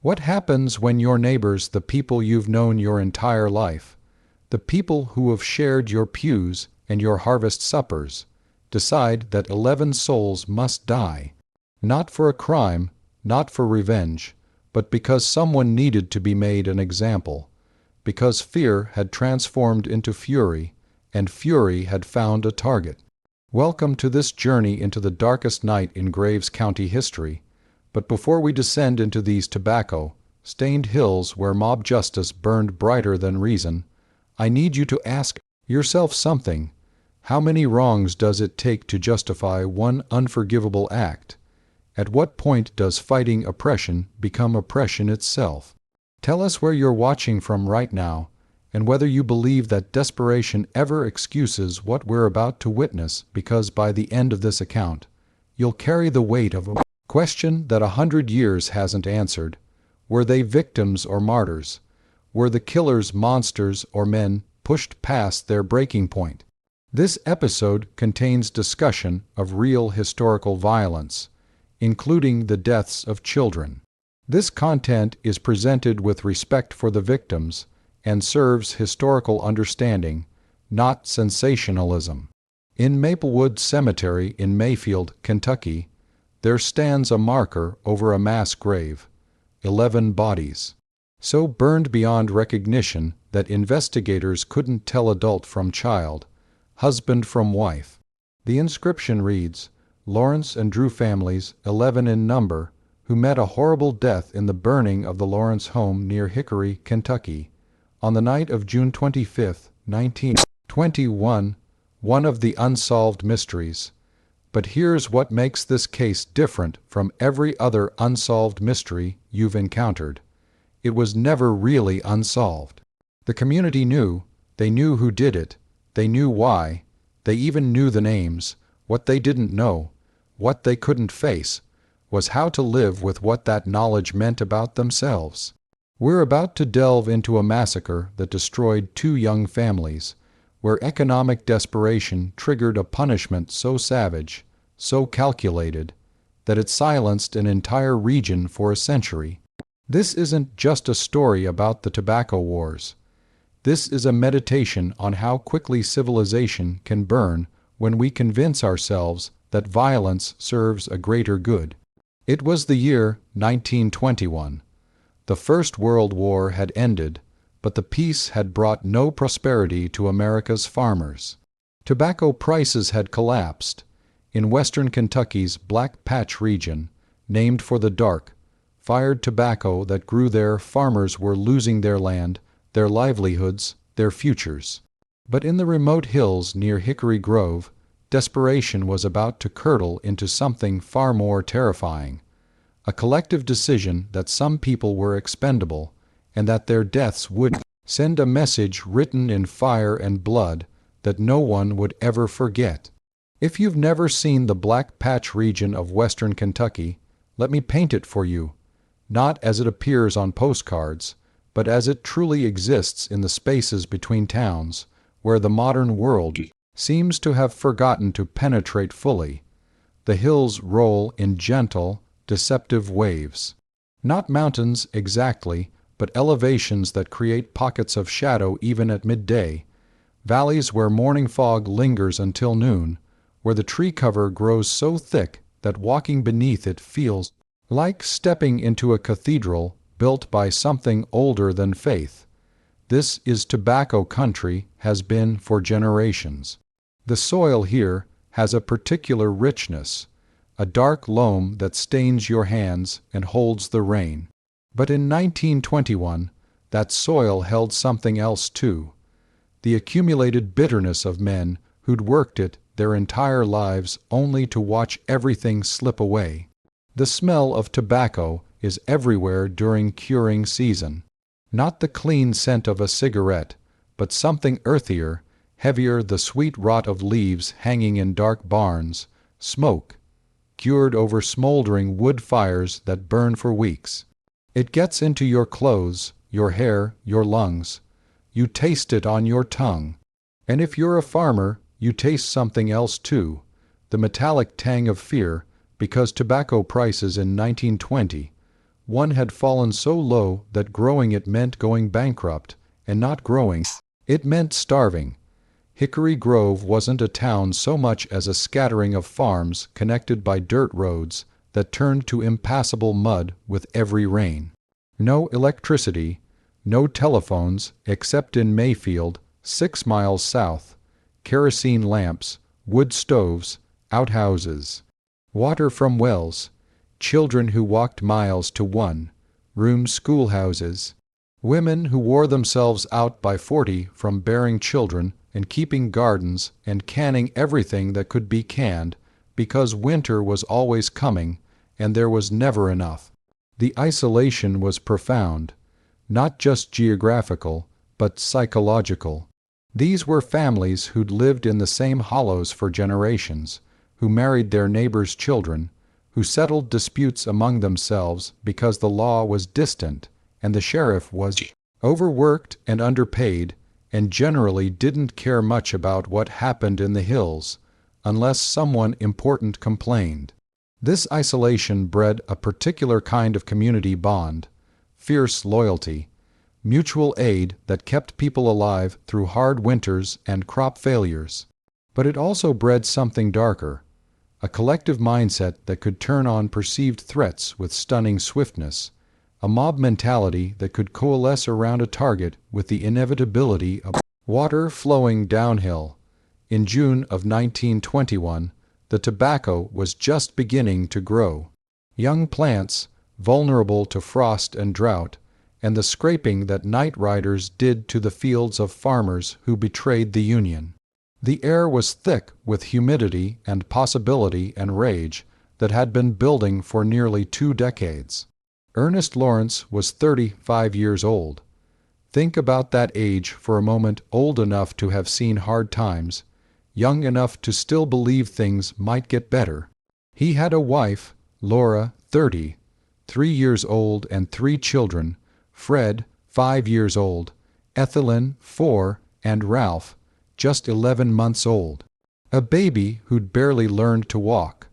What happens when your neighbors, the people you've known your entire life, the people who have shared your pews and your harvest suppers, decide that 11 souls must die, not for a crime, not for revenge, but because someone needed to be made an example, because fear had transformed into fury, and fury had found a target? Welcome to this journey into the darkest night in Graves County history. But before we descend into these tobacco-stained hills where mob justice burned brighter than reason, I need you to ask yourself something. How many wrongs does it take to justify one unforgivable act? At what point does fighting oppression become oppression itself? Tell us where you're watching from right now, and whether you believe that desperation ever excuses what we're about to witness, because by the end of this account, you'll carry the weight of a question that 100 years hasn't answered. Were they victims or martyrs? Were the killers monsters or men pushed past their breaking point? This episode contains discussion of real historical violence, including the deaths of children. This content is presented with respect for the victims and serves historical understanding, not sensationalism. In Maplewood Cemetery in Mayfield, Kentucky, there stands a marker over a mass grave, 11 bodies, so burned beyond recognition that investigators couldn't tell adult from child, husband from wife. The inscription reads, "Lawrence and Drew families, 11 in number, who met a horrible death in the burning of the Lawrence home near Hickory, Kentucky, on the night of June 25, 1921, one of the unsolved mysteries." But here's what makes this case different from every other unsolved mystery you've encountered. It was never really unsolved. The community knew. They knew who did it. They knew why. They even knew the names. What they didn't know, what they couldn't face, was how to live with what that knowledge meant about themselves. We're about to delve into a massacre that destroyed 2 young families, where economic desperation triggered a punishment so savage, so calculated, that it silenced an entire region for a century. This isn't just a story about the tobacco wars. This is a meditation on how quickly civilization can burn when we convince ourselves that violence serves a greater good. It was the year 1921. The First World War had ended, but the peace had brought no prosperity to America's farmers. Tobacco prices had collapsed. In western Kentucky's Black Patch region, named for the dark, fired tobacco that grew there, farmers were losing their land, their livelihoods, their futures. But in the remote hills near Hickory Grove, desperation was about to curdle into something far more terrifying. A collective decision that some people were expendable, and that their deaths would send a message written in fire and blood that no one would ever forget. If you've never seen the Black Patch region of western Kentucky, let me paint it for you, not as it appears on postcards, but as it truly exists in the spaces between towns, where the modern world seems to have forgotten to penetrate fully. The hills roll in gentle, deceptive waves. Not mountains exactly, but elevations that create pockets of shadow even at midday, valleys where morning fog lingers until noon, where the tree cover grows so thick that walking beneath it feels like stepping into a cathedral built by something older than faith. This is tobacco country, has been for generations. The soil here has a particular richness, a dark loam that stains your hands and holds the rain. But in 1921, that soil held something else too, the accumulated bitterness of men who'd worked it their entire lives only to watch everything slip away. The smell of tobacco is everywhere during curing season. Not the clean scent of a cigarette, but something earthier, heavier, the sweet rot of leaves hanging in dark barns, smoke, cured over smoldering wood fires that burn for weeks. It gets into your clothes, your hair, your lungs. You taste it on your tongue. And if you're a farmer, you taste something else too, the metallic tang of fear, because tobacco prices in 1920 one had fallen so low that growing it meant going bankrupt, and not growing it meant starving. Hickory Grove wasn't a town so much as a scattering of farms connected by dirt roads that turned to impassable mud with every rain. No electricity, no telephones except in Mayfield, 6 miles south, kerosene lamps, wood stoves, outhouses, water from wells, children who walked miles to one-room schoolhouses, women who wore themselves out by 40 from bearing children and keeping gardens and canning everything that could be canned because winter was always coming and there was never enough. The isolation was profound, not just geographical, but psychological. These were families who'd lived in the same hollows for generations, who married their neighbors' children, who settled disputes among themselves because the law was distant and the sheriff was overworked and underpaid and generally didn't care much about what happened in the hills, unless someone important complained. This isolation bred a particular kind of community bond, fierce loyalty, mutual aid that kept people alive through hard winters and crop failures. But it also bred something darker, a collective mindset that could turn on perceived threats with stunning swiftness, a mob mentality that could coalesce around a target with the inevitability of water flowing downhill. In June of 1921, the tobacco was just beginning to grow. Young plants, vulnerable to frost and drought, and the scraping that night riders did to the fields of farmers who betrayed the Union. The air was thick with humidity and possibility and rage that had been building for nearly 2 decades. Ernest Lawrence was 35 years old. Think about that age for a moment, old enough to have seen hard times, young enough to still believe things might get better. He had a wife, Laura, 30, 3 years old, and 3 children, Fred, 5 years old, Ethelyn, 4, and Ralph, just 11 months old. A baby who'd barely learned to walk.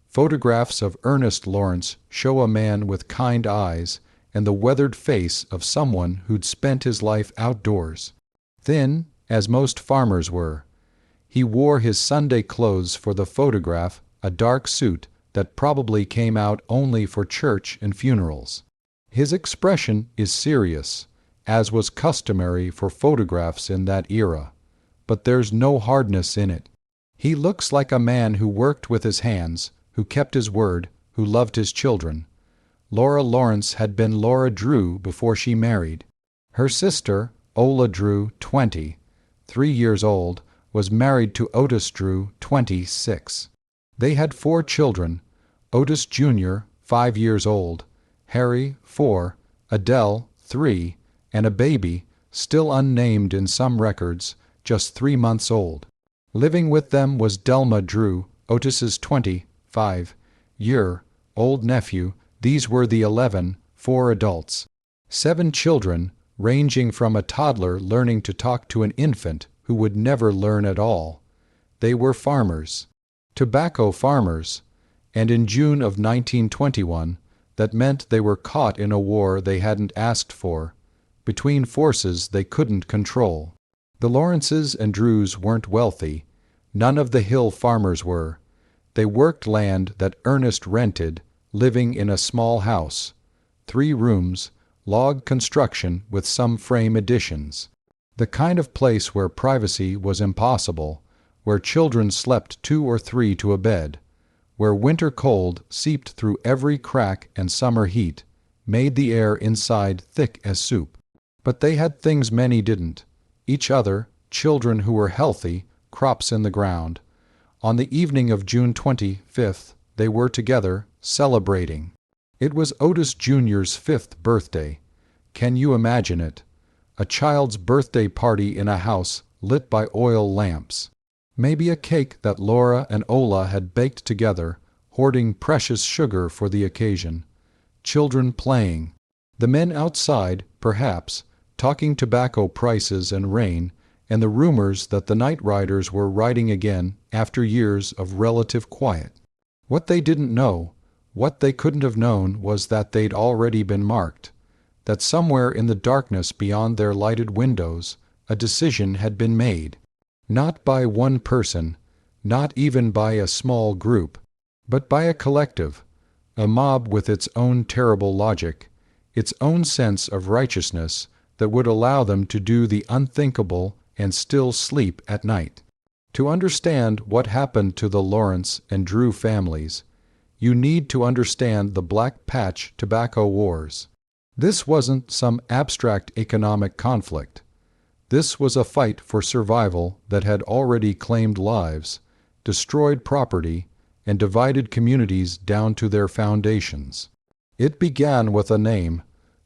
Photographs of Ernest Lawrence show a man with kind eyes and the weathered face of someone who'd spent his life outdoors. Thin, as most farmers were. He wore his Sunday clothes for the photograph, a dark suit that probably came out only for church and funerals. His expression is serious, as was customary for photographs in that era, but there's no hardness in it. He looks like a man who worked with his hands, who kept his word, who loved his children. Laura Lawrence had been Laura Drew before she married. Her sister, Ola Drew, 20, 3 years old, was married to Otis Drew, 26. They had 4 children, Otis Jr., 5 years old, Harry, 4, Adele, 3, and a baby, still unnamed in some records, just 3 months old. Living with them was Delma Drew, Otis's 25-year-old nephew. These were the 4 adults. 7 children, ranging from a toddler learning to talk to an infant who would never learn at all. They were farmers. Tobacco farmers. And in June of 1921, that meant they were caught in a war they hadn't asked for, between forces they couldn't control. The Lawrences and Drews weren't wealthy. None of the hill farmers were. They worked land that Ernest rented, living in a small house, 3 rooms, log construction with some frame additions. The kind of place where privacy was impossible, where children slept 2 or 3 to a bed, where winter cold seeped through every crack and summer heat, made the air inside thick as soup. But they had things many didn't. Each other, children who were healthy, crops in the ground. On the evening of June 25th, they were together, celebrating. It was Otis Jr.'s 5th birthday. Can you imagine it? A child's birthday party in a house lit by oil lamps. Maybe a cake that Laura and Ola had baked together, hoarding precious sugar for the occasion. Children playing. The men outside, perhaps, talking tobacco prices and rain, and the rumors that the night riders were riding again after years of relative quiet. What they didn't know What they couldn't have known was that they'd already been marked, that somewhere in the darkness beyond their lighted windows, a decision had been made. Not by one person, not even by a small group, but by a collective, a mob with its own terrible logic, its own sense of righteousness that would allow them to do the unthinkable and still sleep at night. To understand what happened to the Lawrence and Drew families, you need to understand the Black Patch Tobacco Wars. This wasn't some abstract economic conflict. This was a fight for survival that had already claimed lives, destroyed property, and divided communities down to their foundations. It began with a name,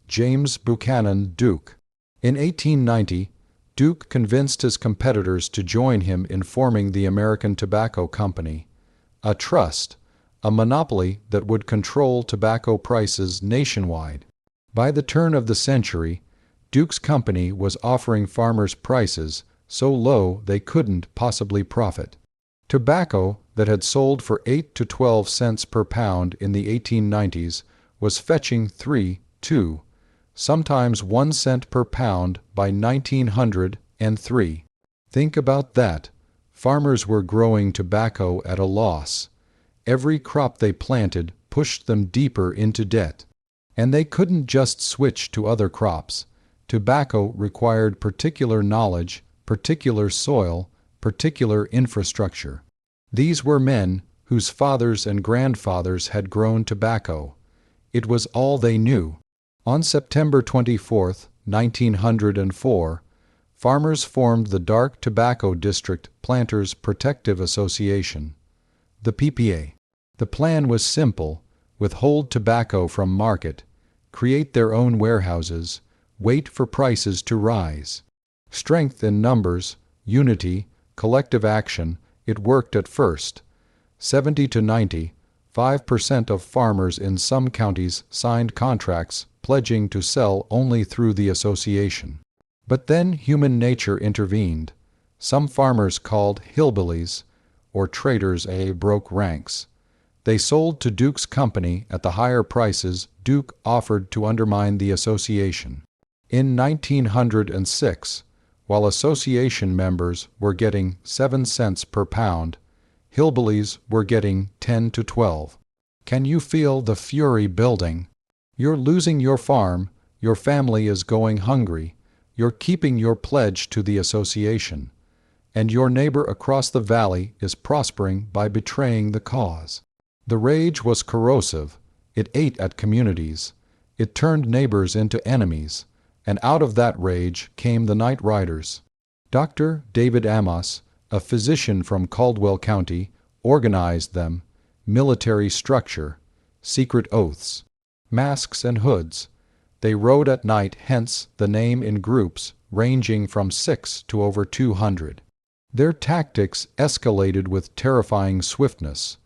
James Buchanan Duke. In 1890, Duke convinced his competitors to join him in forming the American Tobacco Company, a trust, a monopoly that would control tobacco prices nationwide. By the turn of the century, Duke's company was offering farmers prices so low they couldn't possibly profit. Tobacco that had sold for 8 to 12 cents per pound in the 1890s was fetching 3, 2, sometimes 1 cent per pound by 1903. Think about that. Farmers were growing tobacco at a loss. Every crop they planted pushed them deeper into debt. And they couldn't just switch to other crops. Tobacco required particular knowledge, particular soil, particular infrastructure. These were men whose fathers and grandfathers had grown tobacco. It was all they knew. On September 24, 1904, farmers formed the Dark Tobacco District Planters Protective Association, the PPA. The plan was simple: withhold tobacco from market, create their own warehouses, wait for prices to rise. Strength in numbers, unity, collective action, it worked at first. 70 to 95% of farmers in some counties signed contracts pledging to sell only through the association. But then human nature intervened. Some farmers called hillbillies, or traders, broke ranks. They sold to Duke's company at the higher prices Duke offered to undermine the association. In 1906, while association members were getting 7 cents per pound, hillbillies were getting 10 to 12. Can you feel the fury building? You're losing your farm, your family is going hungry, you're keeping your pledge to the association, and your neighbor across the valley is prospering by betraying the cause. The rage was corrosive. It ate at communities. It turned neighbors into enemies. And out of that rage came the Night Riders. Dr. David Amos, a physician from Caldwell County, organized them: military structure, secret oaths, masks and hoods. They rode at night, hence the name, in groups ranging from 6 to over 200. Their tactics escalated with terrifying swiftness.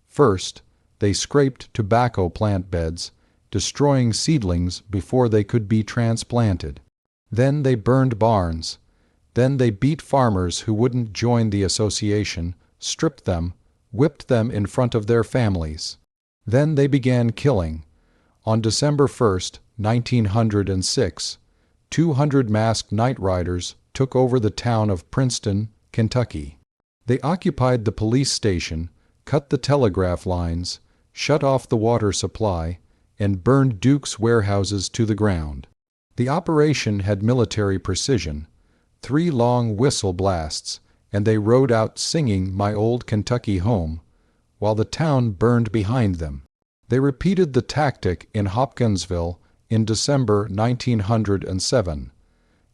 First, they scraped tobacco plant beds, destroying seedlings before they could be transplanted. Then they burned barns. Then they beat farmers who wouldn't join the association, stripped them, whipped them in front of their families. Then they began killing. On December 1, 1906, 200 masked night riders took over the town of Princeton, Kentucky. They occupied the police station, cut the telegraph lines, shut off the water supply, and burned Duke's warehouses to the ground. The operation had military precision. 3 long whistle blasts, and they rode out singing "My Old Kentucky Home," while the town burned behind them. They repeated the tactic in Hopkinsville in December 1907,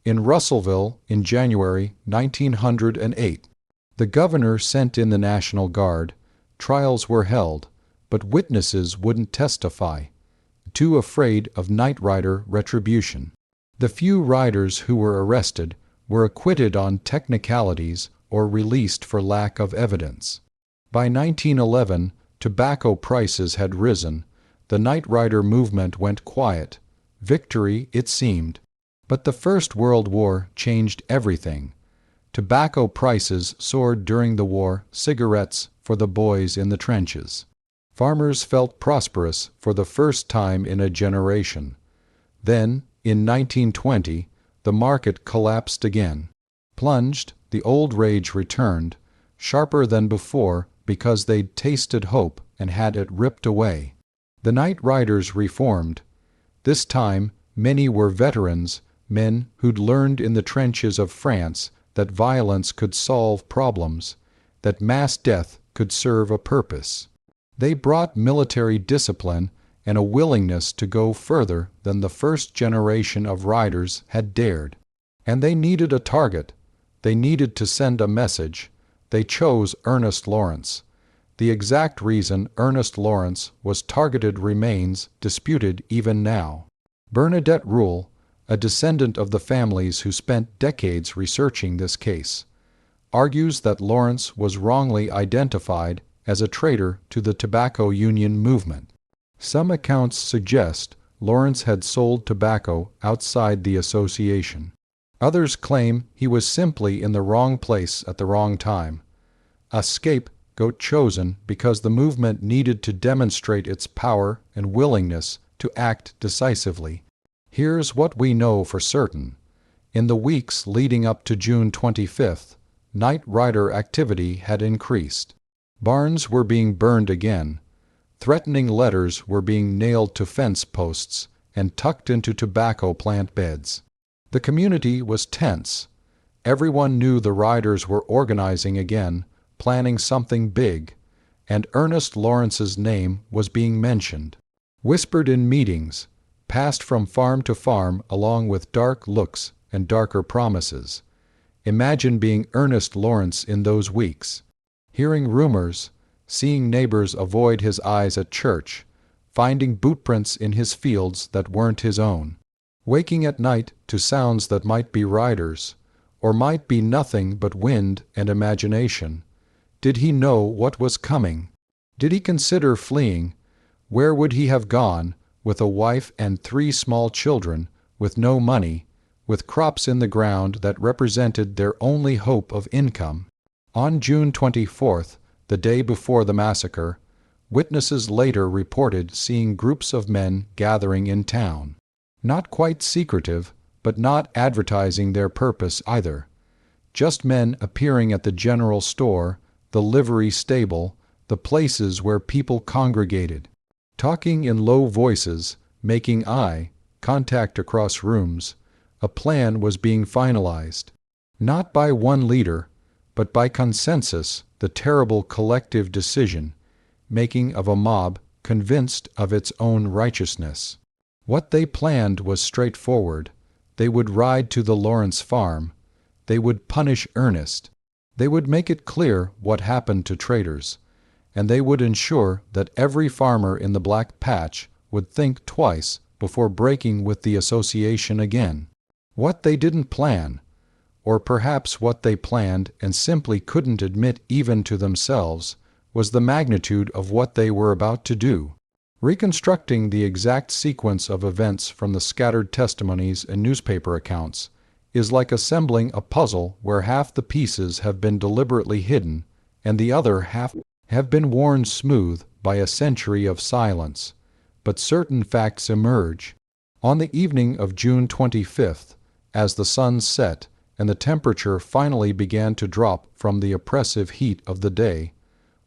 in Russellville in January 1908. The governor sent in the National Guard. Trials were held, but witnesses wouldn't testify, too afraid of night rider retribution. The few riders who were arrested were acquitted on technicalities or released for lack of evidence. By 1911, tobacco prices had risen. The night rider movement went quiet. Victory, it seemed. But the First World War changed everything. Tobacco prices soared during the war, cigarettes for the boys in the trenches. Farmers felt prosperous for the first time in a generation. Then, in 1920, the market collapsed again. Plunged, the old rage returned, sharper than before because they'd tasted hope and had it ripped away. The night riders reformed. This time, many were veterans, men who'd learned in the trenches of France that violence could solve problems, that mass death could serve a purpose. They brought military discipline and a willingness to go further than the first generation of riders had dared. And they needed a target. They needed to send a message. They chose Ernest Lawrence. The exact reason Ernest Lawrence was targeted remains disputed even now. Bernadette Rule, a descendant of the families who spent decades researching this case, argues that Lawrence was wrongly identified as a traitor to the tobacco union movement. Some accounts suggest Lawrence had sold tobacco outside the association. Others claim he was simply in the wrong place at the wrong time, a scapegoat chosen because the movement needed to demonstrate its power and willingness to act decisively. Here's what we know for certain. In the weeks leading up to June 25th, night rider activity had increased. Barns were being burned again. Threatening letters were being nailed to fence posts and tucked into tobacco plant beds. The community was tense. Everyone knew the riders were organizing again, planning something big, and Ernest Lawrence's name was being mentioned. Whispered in meetings, passed from farm to farm along with dark looks and darker promises. Imagine being Ernest Lawrence in those weeks. Hearing rumors, seeing neighbors avoid his eyes at church, finding bootprints in his fields that weren't his own. Waking at night to sounds that might be riders, or might be nothing but wind and imagination. Did he know what was coming? Did he consider fleeing? Where would he have gone, with a wife and 3 small children, with no money, with crops in the ground that represented their only hope of income? On June 24th, the day before the massacre, witnesses later reported seeing groups of men gathering in town. Not quite secretive, but not advertising their purpose either. Just men appearing at the general store, the livery stable, the places where people congregated. Talking in low voices, making eye contact across rooms, a plan was being finalized. Not by one leader, but by consensus, the terrible collective decision-making of a mob convinced of its own righteousness. What they planned was straightforward. They would ride to the Lawrence farm. They would punish Ernest. They would make it clear what happened to traitors. And they would ensure that every farmer in the Black Patch would think twice before breaking with the association again. What they didn't plan, or perhaps what they planned and simply couldn't admit even to themselves, was the magnitude of what they were about to do. Reconstructing the exact sequence of events from the scattered testimonies and newspaper accounts is like assembling a puzzle where half the pieces have been deliberately hidden and the other half have been worn smooth by a century of silence. But certain facts emerge. On the evening of June 25th, as the sun set and the temperature finally began to drop from the oppressive heat of the day,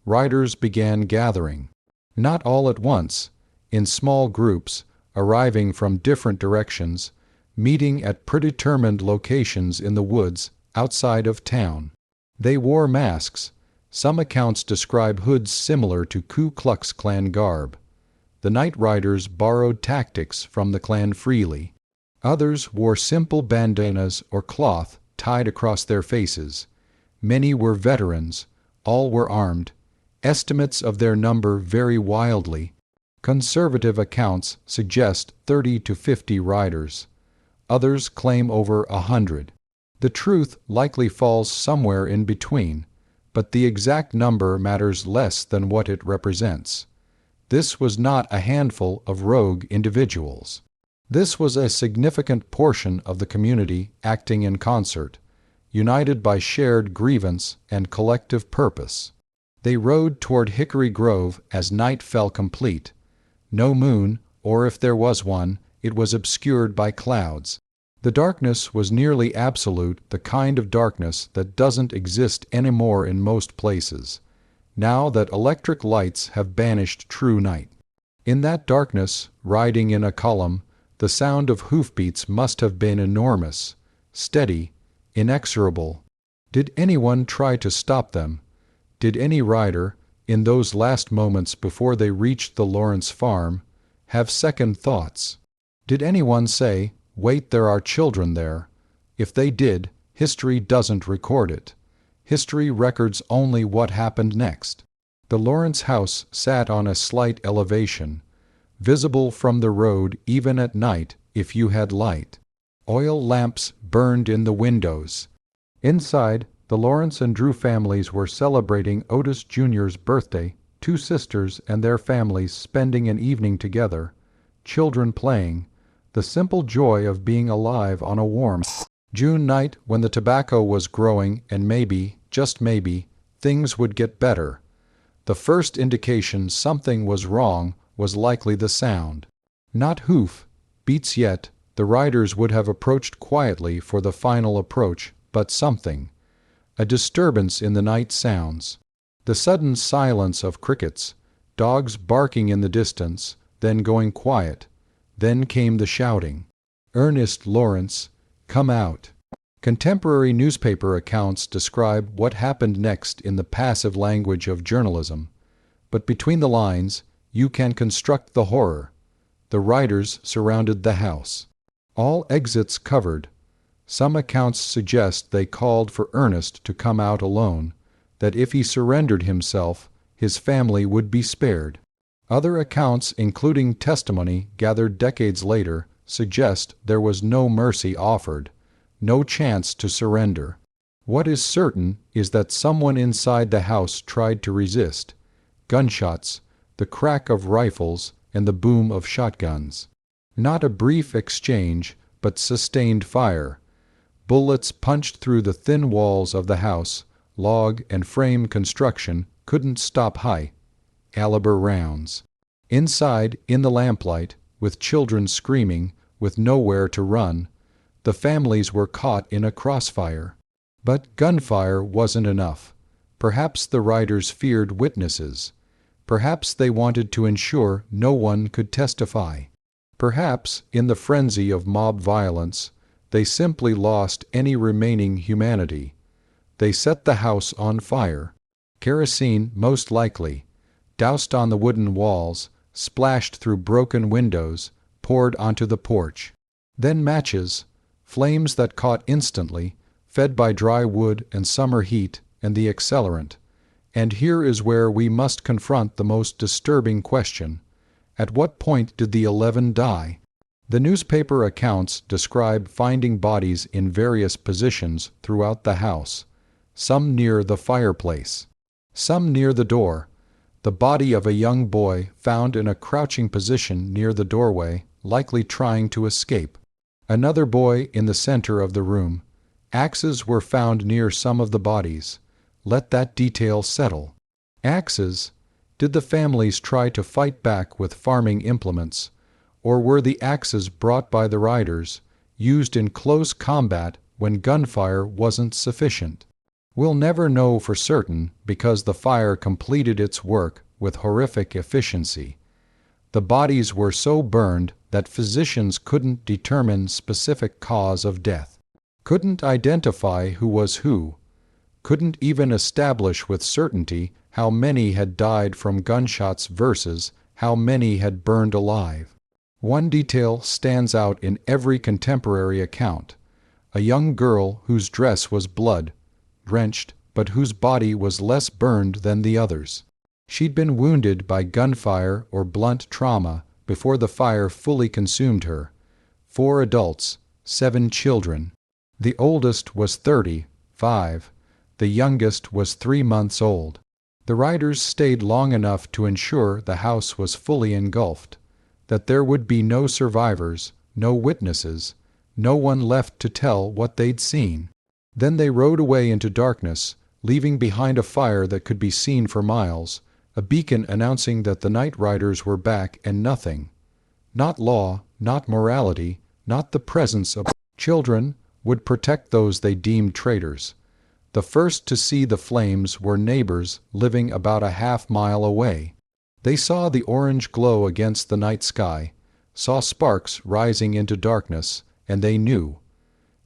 riders began gathering. Not all at once, in small groups, arriving from different directions, meeting at predetermined locations in the woods outside of town. They wore masks. Some accounts describe hoods similar to Ku Klux Klan garb. The night riders borrowed tactics from the Klan freely. Others wore simple bandanas or cloth tied across their faces. Many were veterans. All were armed. Estimates of their number vary wildly. Conservative accounts suggest 30 to 50 riders. Others claim over 100. The truth likely falls somewhere in between, but the exact number matters less than what it represents. This was not a handful of rogue individuals. This was a significant portion of the community acting in concert, united by shared grievance and collective purpose. They rode toward Hickory Grove as night fell complete. No moon, or if there was one, it was obscured by clouds. The darkness was nearly absolute, the kind of darkness that doesn't exist anymore in most places, now that electric lights have banished true night. In that darkness, riding in a column, the sound of hoofbeats must have been enormous, steady, inexorable. Did anyone try to stop them? Did any rider, in those last moments before they reached the Lawrence farm, have second thoughts? Did anyone say, "Wait, there are children there"? If they did, history doesn't record it. History records only what happened next. The Lawrence house sat on a slight elevation, visible from the road even at night if you had light. Oil lamps burned in the windows. Inside, the Lawrence and Drew families were celebrating Otis Jr.'s birthday, two sisters and their families spending an evening together, children playing, the simple joy of being alive on a warm June night when the tobacco was growing and maybe, just maybe, things would get better. The first indication something was wrong was likely the sound. Not hoof beats yet, the riders would have approached quietly for the final approach, but something. A disturbance in the night sounds. The sudden silence of crickets, dogs barking in the distance, then going quiet. Then came the shouting. "Ernest Lawrence, come out." Contemporary newspaper accounts describe what happened next in the passive language of journalism, but between the lines, you can construct the horror. The riders surrounded the house. All exits covered. Some accounts suggest they called for Ernest to come out alone, that if he surrendered himself, his family would be spared. Other accounts, including testimony gathered decades later, suggest there was no mercy offered, no chance to surrender. What is certain is that someone inside the house tried to resist. Gunshots, the crack of rifles, and the boom of shotguns. Not a brief exchange, but sustained fire. Bullets punched through the thin walls of the house. Log and frame construction couldn't stop high-caliber rounds. Inside, in the lamplight, with children screaming, with nowhere to run, the families were caught in a crossfire. But gunfire wasn't enough. Perhaps the riders feared witnesses. Perhaps they wanted to ensure no one could testify. Perhaps, in the frenzy of mob violence, they simply lost any remaining humanity. They set the house on fire. Kerosene, most likely, doused on the wooden walls, splashed through broken windows, poured onto the porch. Then matches, flames that caught instantly, fed by dry wood and summer heat and the accelerant. And here is where we must confront the most disturbing question. At what point did the 11 die? The newspaper accounts describe finding bodies in various positions throughout the house, some near the fireplace, some near the door. The body of a young boy found in a crouching position near the doorway, likely trying to escape. Another boy in the center of the room. Axes were found near some of the bodies. Let that detail settle. Axes? Did the families try to fight back with farming implements, or were the axes brought by the riders, used in close combat when gunfire wasn't sufficient? We'll never know for certain because the fire completed its work with horrific efficiency. The bodies were so burned that physicians couldn't determine specific cause of death, couldn't identify who was who, couldn't even establish with certainty how many had died from gunshots versus how many had burned alive. One detail stands out in every contemporary account: a young girl whose dress was blood-drenched, but whose body was less burned than the others. She'd been wounded by gunfire or blunt trauma before the fire fully consumed her. 4 adults, 7 children. The oldest was 35. The youngest was 3 months old. The riders stayed long enough to ensure the house was fully engulfed, that there would be no survivors, no witnesses, no one left to tell what they'd seen. Then they rode away into darkness, leaving behind a fire that could be seen for miles, a beacon announcing that the night riders were back, and nothing, not law, not morality, not the presence of children, would protect those they deemed traitors. The first to see the flames were neighbors living about a half-mile away. They saw the orange glow against the night sky, saw sparks rising into darkness, and they knew.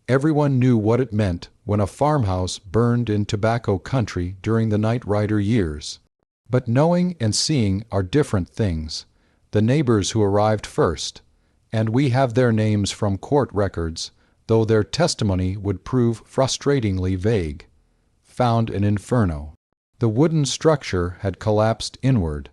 Everyone knew what it meant when a farmhouse burned in tobacco country during the night rider years. But knowing and seeing are different things. The neighbors who arrived first, and we have their names from court records, though their testimony would prove frustratingly vague, found an inferno. The wooden structure had collapsed inward.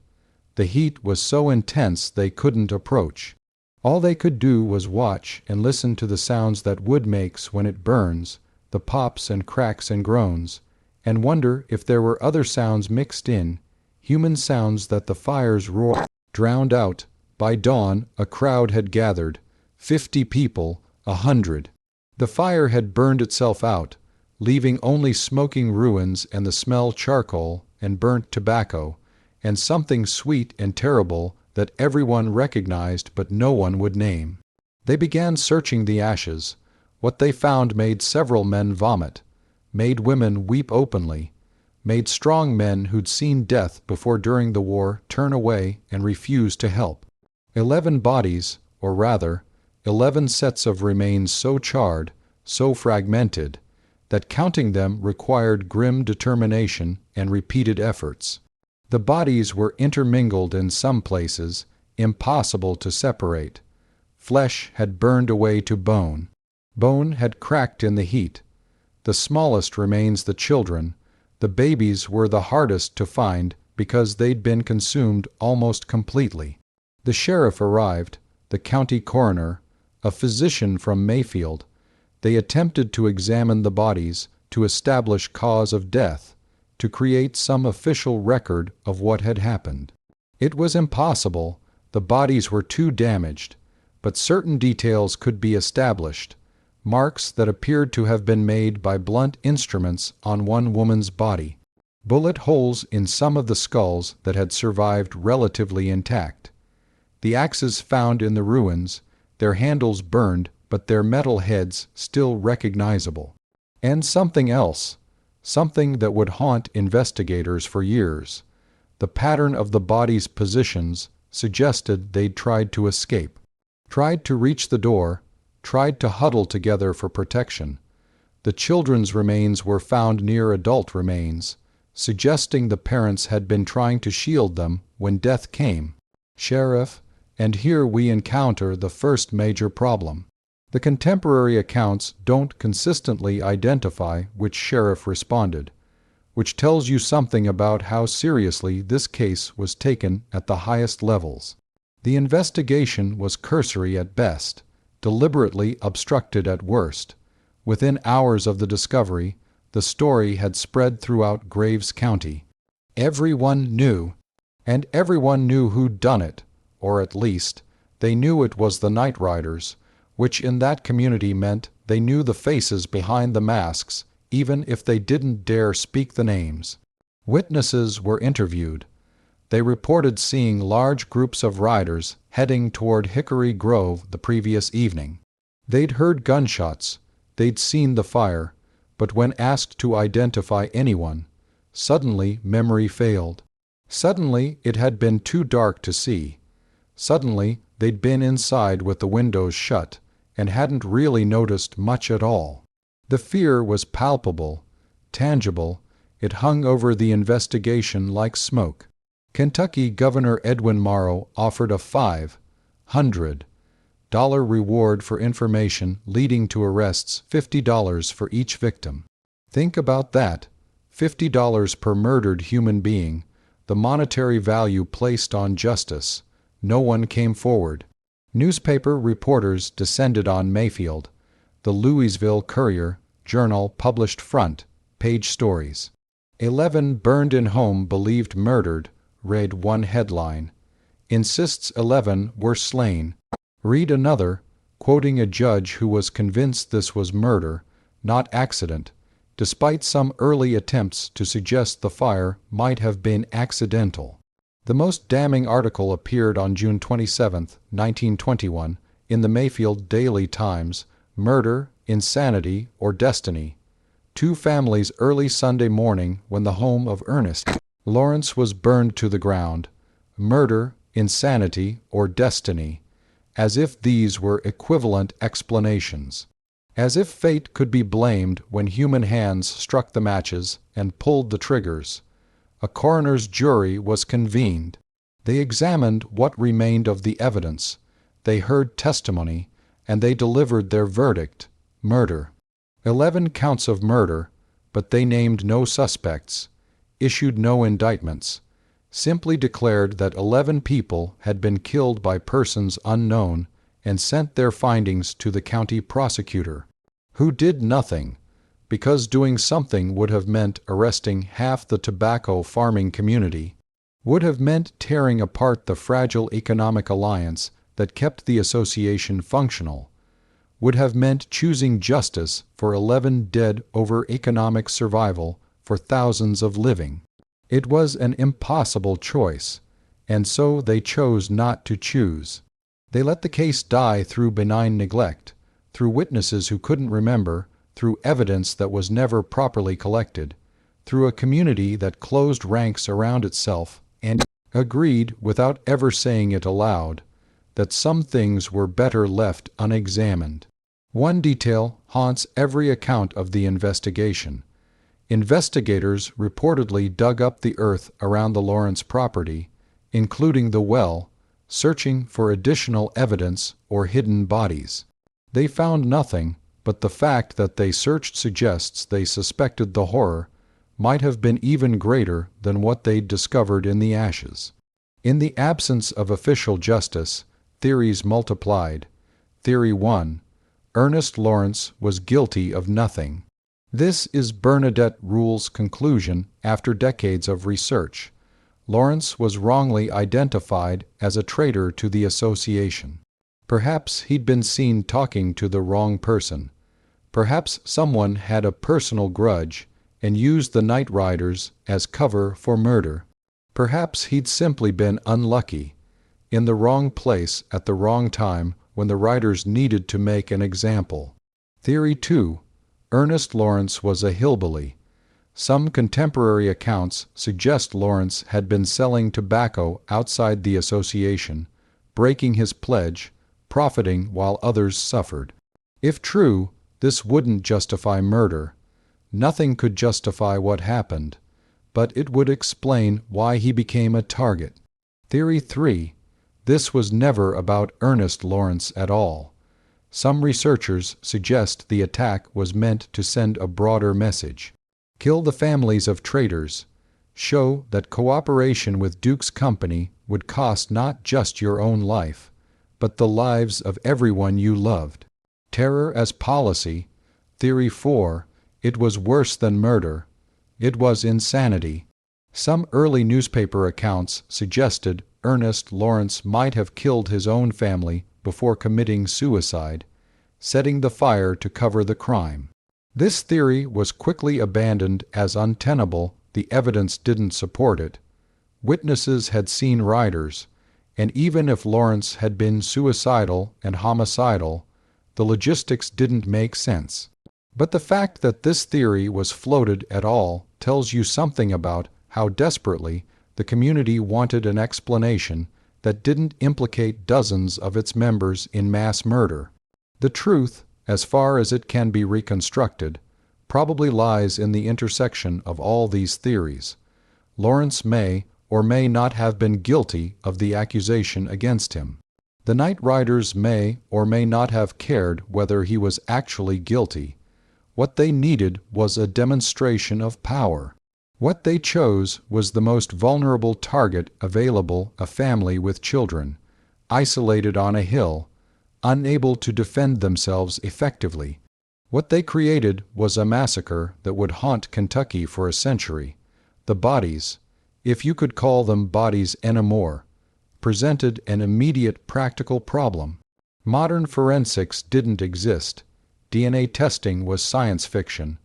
The heat was so intense they couldn't approach. All they could do was watch and listen to the sounds that wood makes when it burns, the pops and cracks and groans, and wonder if there were other sounds mixed in, human sounds that the fire's roar drowned out. By dawn, a crowd had gathered, 50 people, 100. The fire had burned itself out, leaving only smoking ruins and the smell charcoal and burnt tobacco, and something sweet and terrible that everyone recognized but no one would name. They began searching the ashes. What they found made several men vomit, made women weep openly, made strong men who'd seen death before during the war turn away and refuse to help. 11 bodies, or rather, 11 sets of remains so charred, so fragmented, that counting them required grim determination and repeated efforts. The bodies were intermingled in some places, impossible to separate. Flesh had burned away to bone. Bone had cracked in the heat. The smallest remains the children. The babies were the hardest to find because they'd been consumed almost completely. The sheriff arrived, the county coroner, a physician from Mayfield. They attempted to examine the bodies, to establish cause of death, to create some official record of what had happened. It was impossible. The bodies were too damaged, but certain details could be established, marks that appeared to have been made by blunt instruments on one woman's body, bullet holes in some of the skulls that had survived relatively intact. The axes found in the ruins, their handles burned, but their metal heads still recognizable. And something else, something that would haunt investigators for years. The pattern of the bodies' positions suggested they'd tried to escape, tried to reach the door, tried to huddle together for protection. The children's remains were found near adult remains, suggesting the parents had been trying to shield them when death came. Sheriff, and here we encounter the first major problem. The contemporary accounts don't consistently identify which sheriff responded, which tells you something about how seriously this case was taken at the highest levels. The investigation was cursory at best, deliberately obstructed at worst. Within hours of the discovery, the story had spread throughout Graves County. Everyone knew, and everyone knew who'd done it, or at least, they knew it was the night riders, which in that community meant they knew the faces behind the masks, even if they didn't dare speak the names. Witnesses were interviewed. They reported seeing large groups of riders heading toward Hickory Grove the previous evening. They'd heard gunshots, they'd seen the fire, but when asked to identify anyone, suddenly memory failed. Suddenly it had been too dark to see. Suddenly they'd been inside with the windows shut and hadn't really noticed much at all. The fear was palpable, tangible. It hung over the investigation like smoke. Kentucky Governor Edwin Morrow offered a $500 reward for information leading to arrests, $50 for each victim. Think about that, $50 per murdered human being, the monetary value placed on justice. No one came forward. Newspaper reporters descended on Mayfield. The Louisville Courier Journal published front-page stories. 11 burned in home believed murdered, read one headline. Insists 11 were slain. Read another, quoting a judge who was convinced this was murder, not accident. despite some early attempts to suggest the fire might have been accidental. The most damning article appeared on June 27, 1921, in the Mayfield Daily Times, Murder, Insanity, or Destiny. Two families early Sunday morning when the home of Ernest Lawrence was burned to the ground. Murder, insanity, or destiny. As if these were equivalent explanations. As if fate could be blamed when human hands struck the matches and pulled the triggers. A coroner's jury was convened. They examined what remained of the evidence. They heard testimony, and they delivered their verdict: murder. 11 counts of murder, but they named no suspects, issued no indictments, simply declared that 11 people had been killed by persons unknown and sent their findings to the county prosecutor, who did nothing, because doing something would have meant arresting half the tobacco farming community, would have meant tearing apart the fragile economic alliance that kept the association functional, would have meant choosing justice for 11 dead over economic survival for thousands of living. It was an impossible choice, and so they chose not to choose. They let the case die through benign neglect, through witnesses who couldn't remember, through evidence that was never properly collected, through a community that closed ranks around itself and agreed, without ever saying it aloud, that some things were better left unexamined. One detail haunts every account of the investigation. Investigators reportedly dug up the earth around the Lawrence property, including the well, searching for additional evidence or hidden bodies. They found nothing, but the fact that they searched suggests they suspected the horror might have been even greater than what they'd discovered in the ashes. In the absence of official justice, theories multiplied. Theory 1. Ernest Lawrence was guilty of nothing. This is Bernadette Ruhl's conclusion after decades of research. Lawrence was wrongly identified as a traitor to the association. Perhaps he'd been seen talking to the wrong person. Perhaps someone had a personal grudge and used the night riders as cover for murder. Perhaps he'd simply been unlucky, in the wrong place at the wrong time when the riders needed to make an example. Theory 2. Ernest Lawrence was a hillbilly. Some contemporary accounts suggest Lawrence had been selling tobacco outside the association, breaking his pledge, profiting while others suffered. If true, this wouldn't justify murder. Nothing could justify what happened, but it would explain why he became a target. Theory 3. This was never about Ernest Lawrence at all. Some researchers suggest the attack was meant to send a broader message. Kill the families of traitors. Show that cooperation with Duke's company would cost not just your own life, but the lives of everyone you loved. Terror as policy. Theory 4. It was worse than murder. It was insanity. Some early newspaper accounts suggested Ernest Lawrence might have killed his own family before committing suicide, setting the fire to cover the crime. This theory was quickly abandoned as untenable. The evidence didn't support it. Witnesses had seen riders, and even if Lawrence had been suicidal and homicidal, the logistics didn't make sense. But the fact that this theory was floated at all tells you something about how desperately the community wanted an explanation that didn't implicate dozens of its members in mass murder. The truth, as far as it can be reconstructed, probably lies in the intersection of all these theories. Lawrence may or may not have been guilty of the accusation against him. The night riders may or may not have cared whether he was actually guilty. What they needed was a demonstration of power. What they chose was the most vulnerable target available, a family with children, isolated on a hill, unable to defend themselves effectively. What they created was a massacre that would haunt Kentucky for a century. The bodies, if you could call them bodies anymore, presented an immediate practical problem. Modern forensics didn't exist. DNA testing was science fiction.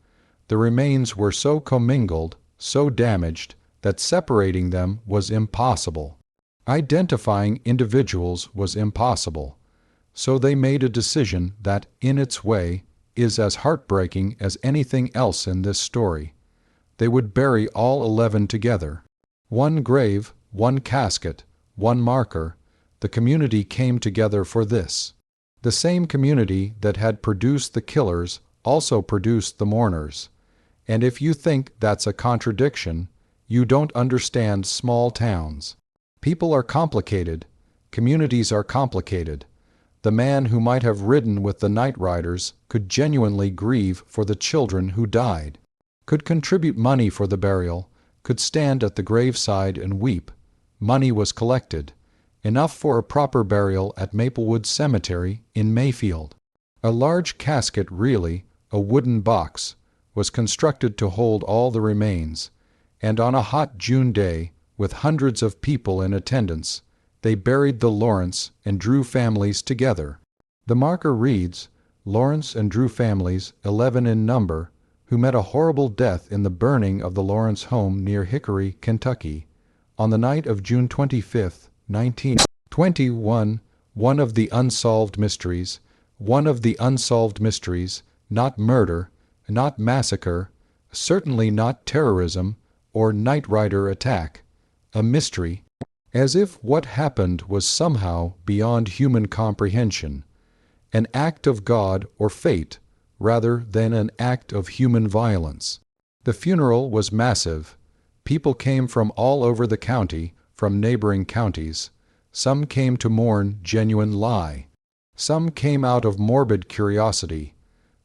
The remains were so commingled, so damaged, that separating them was impossible. Identifying individuals was impossible. So they made a decision that, in its way, is as heartbreaking as anything else in this story. They would bury all 11 together. One grave, one casket, one marker. The community came together for this. The same community that had produced the killers also produced the mourners. And if you think that's a contradiction, you don't understand small towns. People are complicated. Communities are complicated. The man who might have ridden with the night riders could genuinely grieve for the children who died, could contribute money for the burial, could stand at the graveside and weep. Money was collected, enough for a proper burial at Maplewood Cemetery in Mayfield. A large casket, really, a wooden box, was constructed to hold all the remains, and on a hot June day, with hundreds of people in attendance, they buried the Lawrence and Drew families together. The marker reads, Lawrence and Drew families, 11 in number, who met a horrible death in the burning of the Lawrence home near Hickory, Kentucky, on the night of June 25, 1921, one of the unsolved mysteries, not murder, not massacre, certainly not terrorism or night rider attack, a mystery, as if what happened was somehow beyond human comprehension, an act of God or fate rather than an act of human violence. The funeral was massive. People came from all over the county, from neighboring counties. Some came to mourn genuine lie. Some came out of morbid curiosity.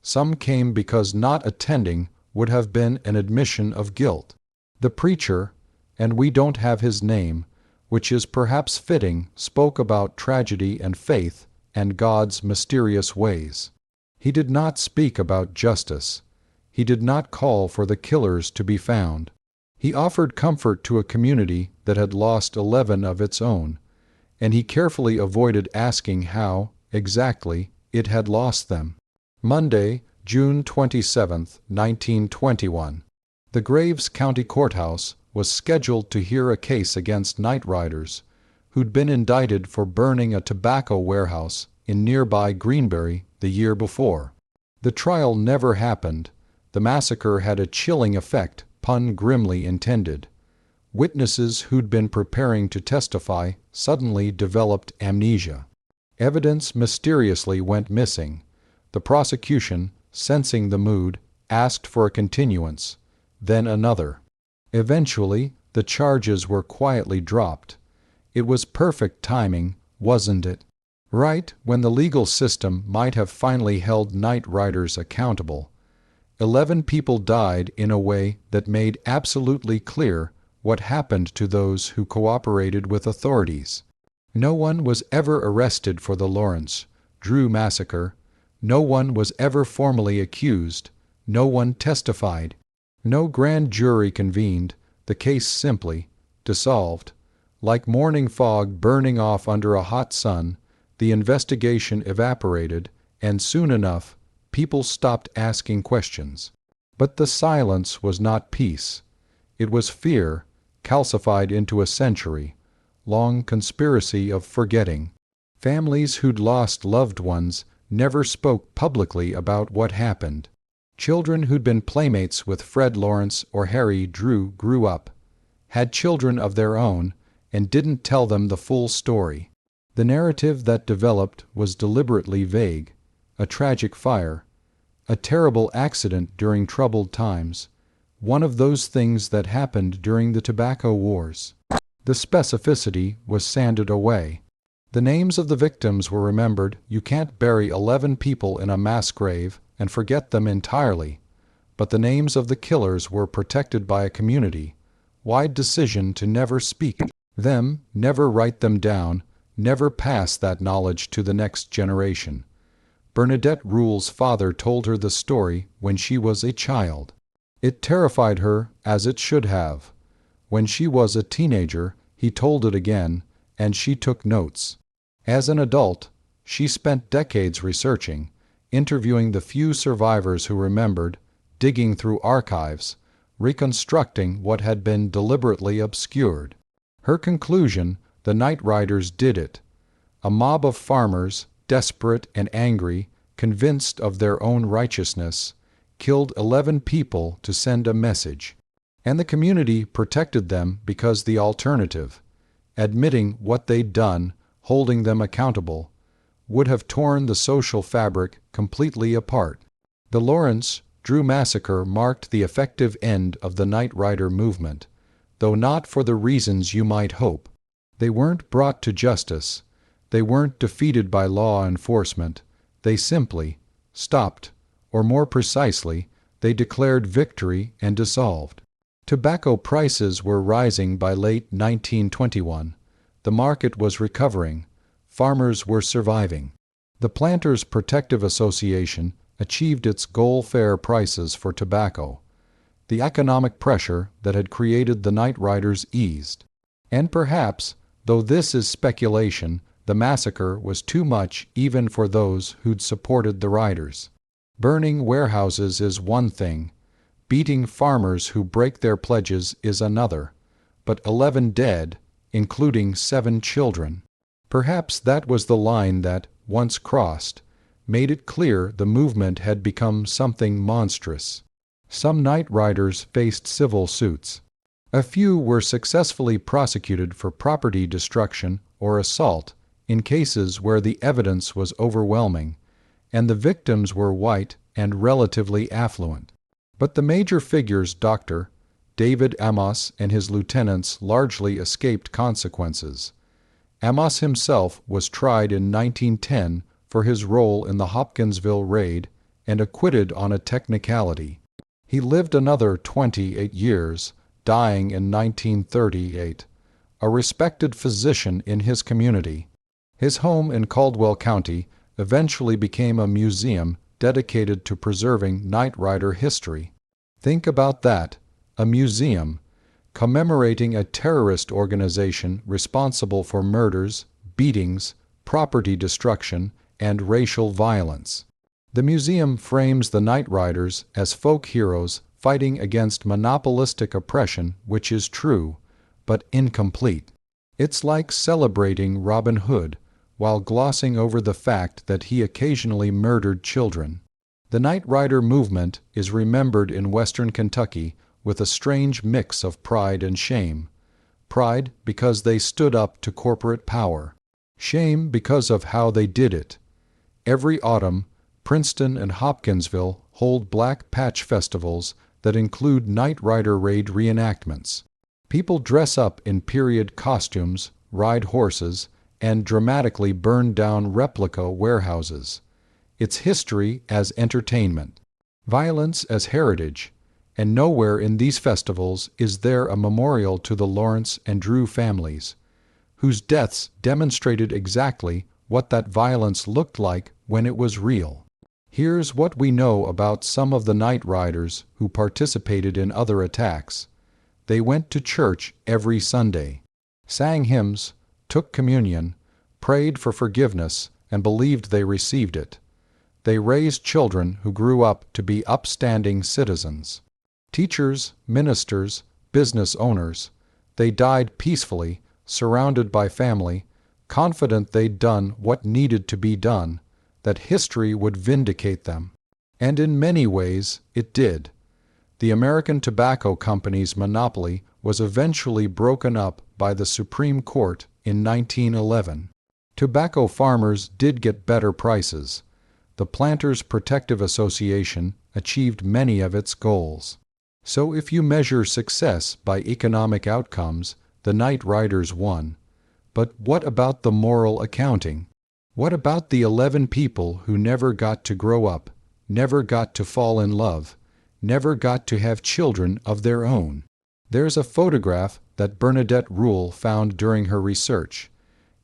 Some came because not attending would have been an admission of guilt. The preacher, and we don't have his name, which is perhaps fitting, spoke about tragedy and faith and God's mysterious ways. He did not speak about justice. He did not call for the killers to be found. He offered comfort to a community that had lost 11 of its own, and he carefully avoided asking how, exactly, it had lost them. Monday, June 27, 1921. The Graves County Courthouse was scheduled to hear a case against night riders who'd been indicted for burning a tobacco warehouse in nearby Greenberry the year before. The trial never happened. The massacre had a chilling effect, pun grimly intended. Witnesses who'd been preparing to testify suddenly developed amnesia. Evidence mysteriously went missing. The prosecution, sensing the mood, asked for a continuance, then another. Eventually, the charges were quietly dropped. It was perfect timing, wasn't it? Right when the legal system might have finally held night riders accountable. 11 people died in a way that made absolutely clear what happened to those who cooperated with authorities. No one was ever arrested for the Lawrence, Drew massacre. No one was ever formally accused. No one testified. No grand jury convened. The case simply dissolved. Like morning fog burning off under a hot sun, the investigation evaporated, and soon enough, people stopped asking questions. But the silence was not peace. It was fear, calcified into a century-long conspiracy of forgetting. Families who'd lost loved ones never spoke publicly about what happened. Children who'd been playmates with Fred Lawrence or Harry Drew grew up, had children of their own, and didn't tell them the full story. The narrative that developed was deliberately vague. A tragic fire, a terrible accident during troubled times, one of those things that happened during the tobacco wars. The specificity was sanded away. The names of the victims were remembered. You can't bury 11 people in a mass grave and forget them entirely, but the names of the killers were protected by a community-wide decision to never speak them, never write them down, never pass that knowledge to the next generation. Bernadette Rule's father told her the story when she was a child. It terrified her, as it should have. When she was a teenager, he told it again, and she took notes. As an adult, she spent decades researching, interviewing the few survivors who remembered, digging through archives, reconstructing what had been deliberately obscured. Her conclusion: the Night Riders did it. A mob of farmers, desperate and angry, convinced of their own righteousness, killed 11 people to send a message. And the community protected them because the alternative, admitting what they'd done, holding them accountable, would have torn the social fabric completely apart. The Lawrence Drew massacre marked the effective end of the Night Rider movement, though not for the reasons you might hope. They weren't brought to justice. They weren't defeated by law enforcement. They simply stopped, or more precisely, they declared victory and dissolved. Tobacco prices were rising by late 1921. The market was recovering. Farmers were surviving. The Planters Protective Association achieved its goal fair prices for tobacco. The economic pressure that had created the Night Riders eased. And perhaps, though this is speculation, the massacre was too much even for those who'd supported the Riders. Burning warehouses is one thing. Beating farmers who break their pledges is another. But 11 dead, including 7 children. Perhaps that was the line that, once crossed, made it clear the movement had become something monstrous. Some Night Riders faced civil suits. A few were successfully prosecuted for property destruction or assault in cases where the evidence was overwhelming, and the victims were white and relatively affluent. But the major figures, Dr. David Amos and his lieutenants, largely escaped consequences. Amos himself was tried in 1910 for his role in the Hopkinsville raid and acquitted on a technicality. He lived another 28 years, dying in 1938, a respected physician in his community. His home in Caldwell County eventually became a museum dedicated to preserving Night Rider history. Think about that, a museum commemorating a terrorist organization responsible for murders, beatings, property destruction, and racial violence. The museum frames the Night Riders as folk heroes fighting against monopolistic oppression, which is true, but incomplete. It's like celebrating Robin Hood while glossing over the fact that he occasionally murdered children. The Night Rider movement is remembered in western Kentucky with a strange mix of pride and shame. Pride because they stood up to corporate power. Shame because of how they did it. Every autumn, Princeton and Hopkinsville hold black patch festivals that include Night Rider raid reenactments. People dress up in period costumes, ride horses, and dramatically burn down replica warehouses. It's history as entertainment, violence as heritage, and nowhere in these festivals is there a memorial to the Lawrence and Drew families, whose deaths demonstrated exactly what that violence looked like when it was real. Here's what we know about some of the Night Riders who participated in other attacks. They went to church every Sunday, sang hymns, took communion, prayed for forgiveness, and believed they received it. They raised children who grew up to be upstanding citizens. Teachers, ministers, business owners, they died peacefully, surrounded by family, confident they'd done what needed to be done, that history would vindicate them. And in many ways, it did. The American Tobacco Company's monopoly was eventually broken up by the Supreme Court in 1911. Tobacco farmers did get better prices. The Planters Protective Association achieved many of its goals. So if you measure success by economic outcomes, the Night Riders won. But what about the moral accounting? What about the 11 people who never got to grow up, never got to fall in love, never got to have children of their own? There's a photograph that Bernadette Rule found during her research.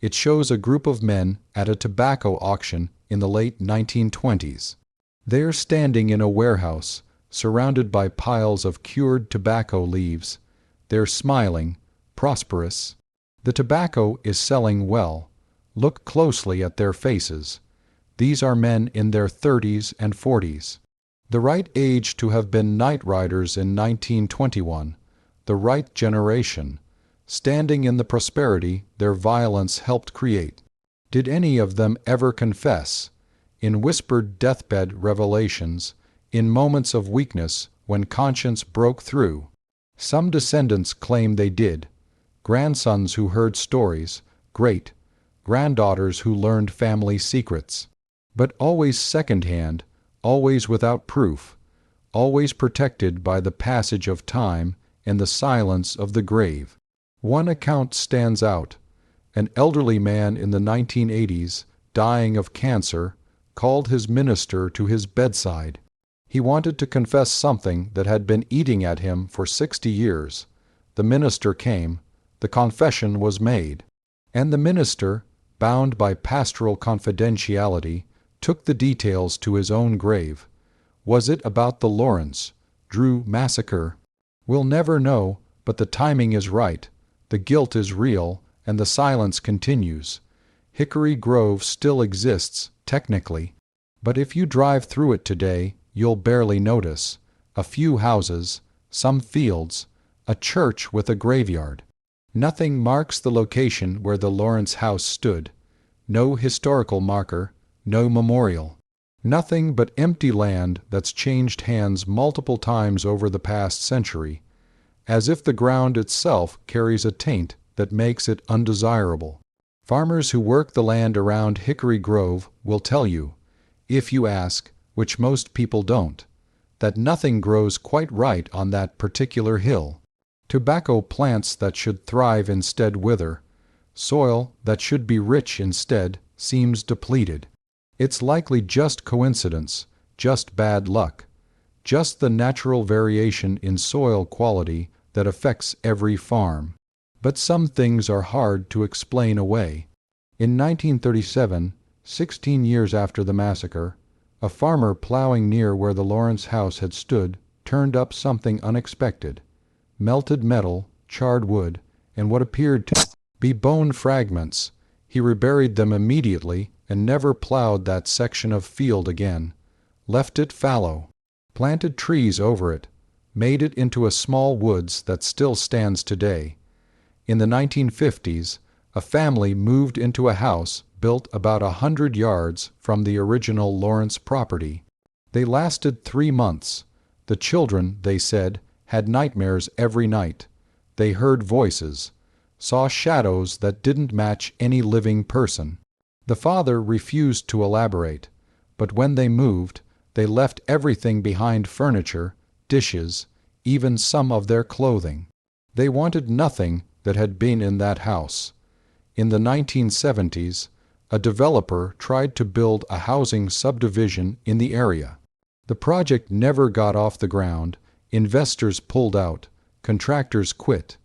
It shows a group of men at a tobacco auction in the late 1920s. They're standing in a warehouse, surrounded by piles of cured tobacco leaves. They're smiling, prosperous. The tobacco is selling well. Look closely at their faces. These are men in their 30s and 40s. The right age to have been night riders in 1921, the right generation, standing in the prosperity their violence helped create. Did any of them ever confess, in whispered deathbed revelations, in moments of weakness when conscience broke through? Some descendants claim they did, grandsons who heard stories, granddaughters who learned family secrets. But always second-hand, always without proof, always protected by the passage of time and the silence of the grave. One account stands out. An elderly man in the 1980s, dying of cancer, called his minister to his bedside. He wanted to confess something that had been eating at him for 60 years. The minister came. The confession was made. And the minister, bound by pastoral confidentiality, took the details to his own grave. Was it about the Lawrence, Drew massacre? We'll never know, but the timing is right. The guilt is real, and the silence continues. Hickory Grove still exists, technically. But if you drive through it today, you'll barely notice. A few houses, some fields, a church with a graveyard. Nothing marks the location where the Lawrence house stood. No historical marker, no memorial. Nothing but empty land that's changed hands multiple times over the past century, as if the ground itself carries a taint that makes it undesirable. Farmers who work the land around Hickory Grove will tell you, if you ask, which most people don't, that nothing grows quite right on that particular hill. Tobacco plants that should thrive instead wither. Soil that should be rich instead seems depleted. It's likely just coincidence, just bad luck, just the natural variation in soil quality that affects every farm. But some things are hard to explain away. In 1937, 16 years after the massacre, a farmer plowing near where the Lawrence house had stood turned up something unexpected: melted metal, charred wood, and what appeared to be bone fragments. He reburied them immediately and never plowed that section of field again, left it fallow, planted trees over it, made it into a small woods that still stands today. In the 1950s, a family moved into a house built about 100 yards from the original Lawrence property. They lasted 3 months. The children, they said, had nightmares every night. They heard voices, saw shadows that didn't match any living person. The father refused to elaborate, but when they moved, they left everything behind: furniture, dishes, even some of their clothing. They wanted nothing that had been in that house. In the 1970s, a developer tried to build a housing subdivision in the area. The project never got off the ground. Investors pulled out. Contractors quit.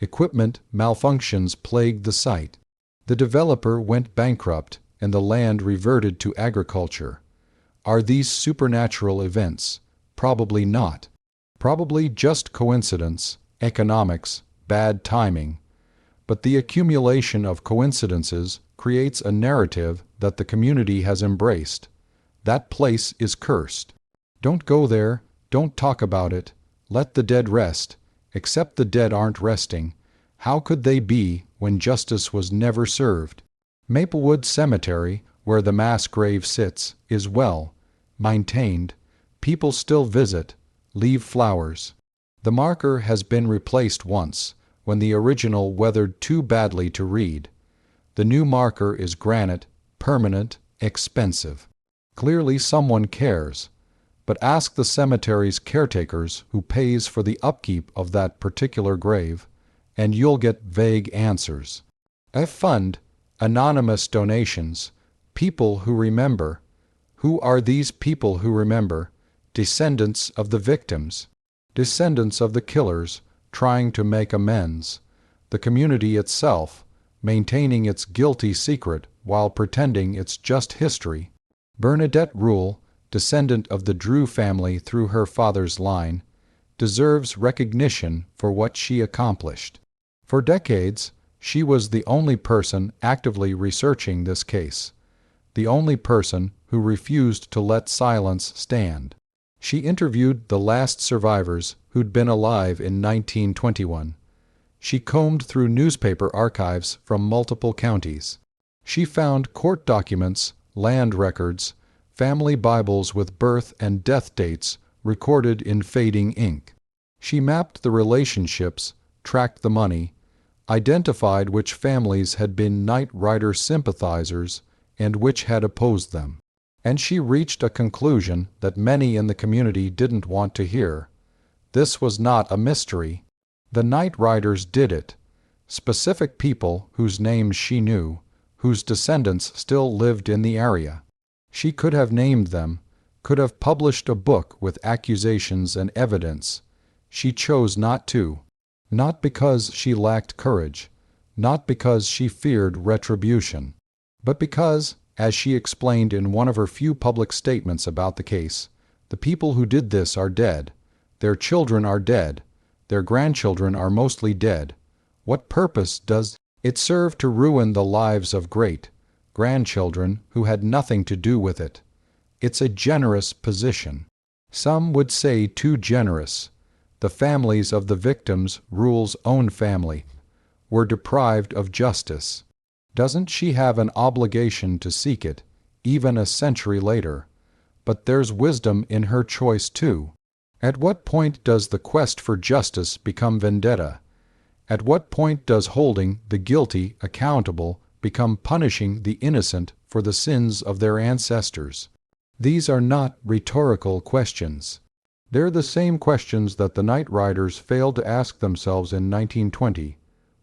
Equipment malfunctions plagued the site. The developer went bankrupt, and the land reverted to agriculture. Are these supernatural events? Probably not. Probably just coincidence, economics, bad timing. But the accumulation of coincidences creates a narrative that the community has embraced. That place is cursed. Don't go there, don't talk about it, let the dead rest, except the dead aren't resting. How could they be when justice was never served? Maplewood Cemetery, where the mass grave sits, is well maintained. People still visit, leave flowers. The marker has been replaced once, when the original weathered too badly to read. The new marker is granite, permanent, expensive. Clearly someone cares. But ask the cemetery's caretakers who pays for the upkeep of that particular grave, and you'll get vague answers. A fund, anonymous donations, people who remember. Who are these people who remember? Descendants of the victims, descendants of the killers, trying to make amends. The community itself, maintaining its guilty secret while pretending it's just history. Bernadette Rule, descendant of the Drew family through her father's line, deserves recognition for what she accomplished. For decades, she was the only person actively researching this case, the only person who refused to let silence stand. She interviewed the last survivors who'd been alive in 1921. She combed through newspaper archives from multiple counties. She found court documents, land records, family Bibles with birth and death dates recorded in fading ink. She mapped the relationships, tracked the money, identified which families had been Knight Rider sympathizers and which had opposed them. And she reached a conclusion that many in the community didn't want to hear. This was not a mystery. The Knight Riders did it. Specific people whose names she knew, whose descendants still lived in the area. She could have named them, could have published a book with accusations and evidence. She chose not to. Not because she lacked courage, not because she feared retribution, but because, as she explained in one of her few public statements about the case, the people who did this are dead. Their children are dead. Their grandchildren are mostly dead. What purpose does it serve to ruin the lives of grandchildren who had nothing to do with it? It's a generous position. Some would say too generous. The families of the victims Rule's own family were deprived of justice. Doesn't she have an obligation to seek it, even a century later? But there's wisdom in her choice too. At what point does the quest for justice become vendetta? At what point does holding the guilty accountable become punishing the innocent for the sins of their ancestors? These are not rhetorical questions. They're the same questions that the Knight Riders failed to ask themselves in 1920.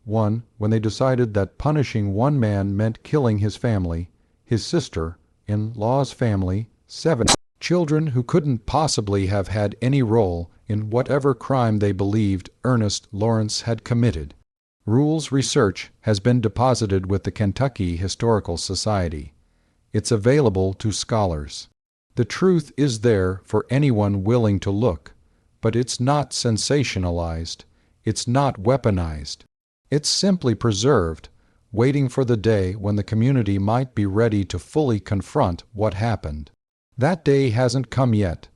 1. When they decided that punishing one man meant killing his family, his sister-in-law's family, 7 children who couldn't possibly have had any role in whatever crime they believed Ernest Lawrence had committed. Rule's research has been deposited with the Kentucky Historical Society. It's available to scholars. The truth is there for anyone willing to look, but it's not sensationalized. It's not weaponized. It's simply preserved, waiting for the day when the community might be ready to fully confront what happened. That day hasn't come yet.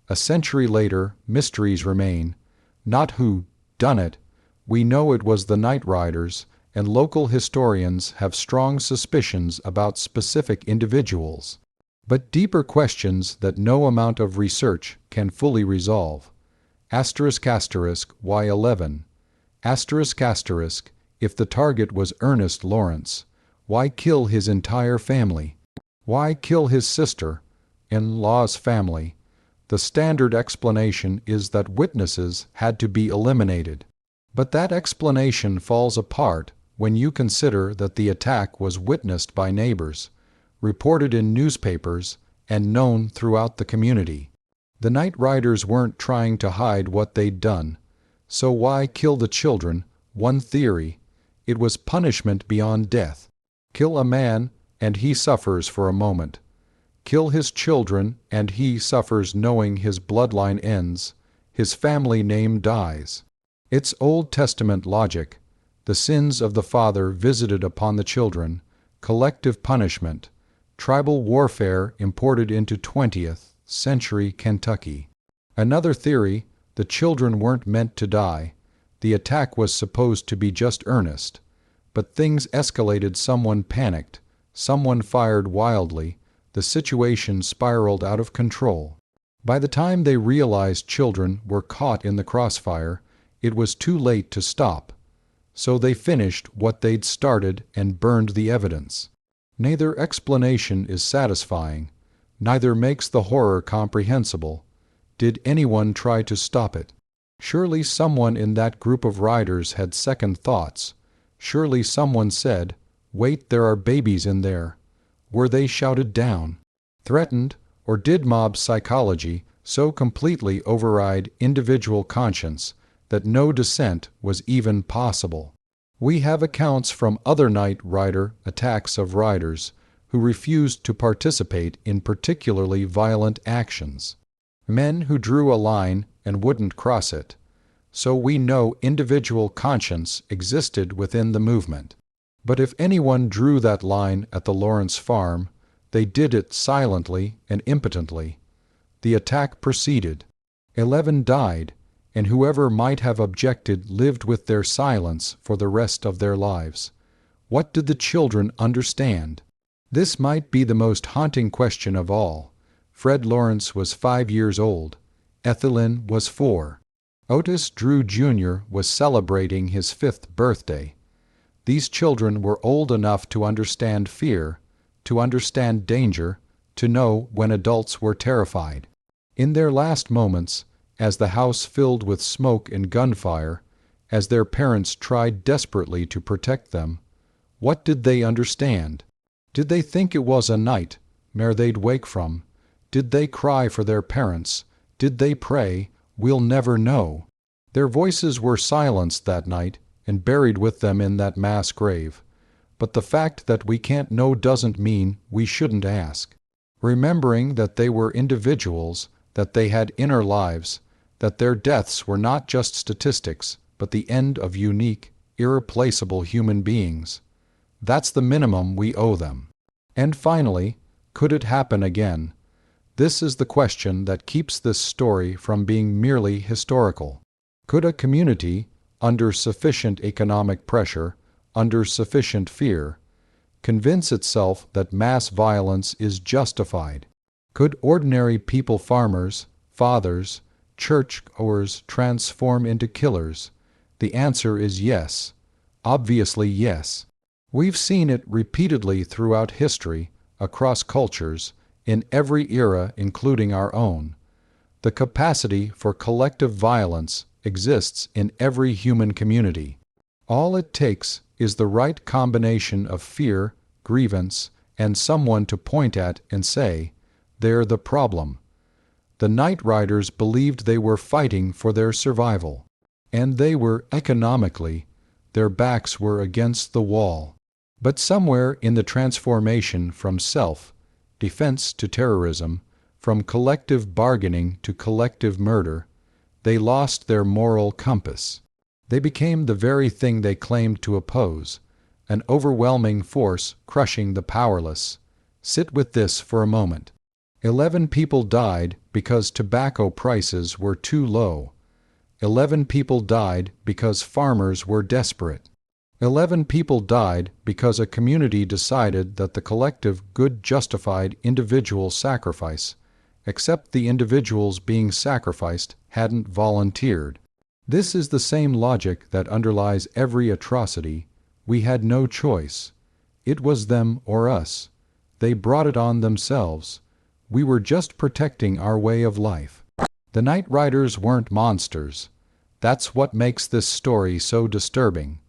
A century later, mysteries remain. Not who done it. We know it was the Knight Riders, and local historians have strong suspicions about specific individuals. But deeper questions that no amount of research can fully resolve. Why 11? If the target was Ernest Lawrence, why kill his entire family? Why kill his sister-in-law's family? The standard explanation is that witnesses had to be eliminated. But that explanation falls apart when you consider that the attack was witnessed by neighbors, reported in newspapers, and known throughout the community. The Knight Riders weren't trying to hide what they'd done. So why kill the children? One theory. It was punishment beyond death. Kill a man, and he suffers for a moment. Kill his children, and he suffers knowing his bloodline ends. His family name dies. It's Old Testament logic. The sins of the father visited upon the children. Collective punishment. Tribal warfare imported into 20th century Kentucky. Another theory, the children weren't meant to die. The attack was supposed to be just Ernest. But things escalated. Someone panicked. Someone fired wildly. The situation spiraled out of control. By the time they realized children were caught in the crossfire, it was too late to stop. So they finished what they'd started and burned the evidence. Neither explanation is satisfying. Neither makes the horror comprehensible. Did anyone try to stop it? Surely someone in that group of riders had second thoughts. Surely someone said, "Wait, there are babies in there." Were they shouted down? Threatened? Or did mob psychology so completely override individual conscience that no dissent was even possible? We have accounts from other Knight Rider attacks of riders who refused to participate in particularly violent actions. Men who drew a line and wouldn't cross it. So we know individual conscience existed within the movement. But if anyone drew that line at the Lawrence farm, they did it silently and impotently. The attack proceeded. 11 died, and whoever might have objected lived with their silence for the rest of their lives. What did the children understand? This might be the most haunting question of all. Fred Lawrence was 5 years old. Ethelyn was 4. Otis Drew Jr. was celebrating his 5th birthday. These children were old enough to understand fear, to understand danger, to know when adults were terrified. In their last moments, as the house filled with smoke and gunfire, as their parents tried desperately to protect them, what did they understand? Did they think it was a nightmare they'd wake from? Did they cry for their parents? Did they pray? We'll never know. Their voices were silenced that night and buried with them in that mass grave. But the fact that we can't know doesn't mean we shouldn't ask. Remembering that they were individuals, that they had inner lives, that their deaths were not just statistics, but the end of unique, irreplaceable human beings. That's the minimum we owe them. And finally, could it happen again? This is the question that keeps this story from being merely historical. Could a community, under sufficient economic pressure, under sufficient fear, convince itself that mass violence is justified? Could ordinary people, farmers, fathers, churchgoers, transform into killers? The answer is yes. Obviously yes. We've seen it repeatedly throughout history, across cultures, in every era including our own. The capacity for collective violence exists in every human community. All it takes is the right combination of fear, grievance, and someone to point at and say, "They're the problem." The Night Riders believed they were fighting for their survival. And they were economically. Their backs were against the wall. But somewhere in the transformation from self-defense to terrorism, from collective bargaining to collective murder, they lost their moral compass. They became the very thing they claimed to oppose, an overwhelming force crushing the powerless. Sit with this for a moment. 11 people died because tobacco prices were too low. 11 people died because farmers were desperate. 11 people died because a community decided that the collective good justified individual sacrifice, except the individuals being sacrificed hadn't volunteered. This is the same logic that underlies every atrocity. We had no choice. It was them or us. They brought it on themselves. We were just protecting our way of life. The Night Riders weren't monsters. That's what makes this story so disturbing.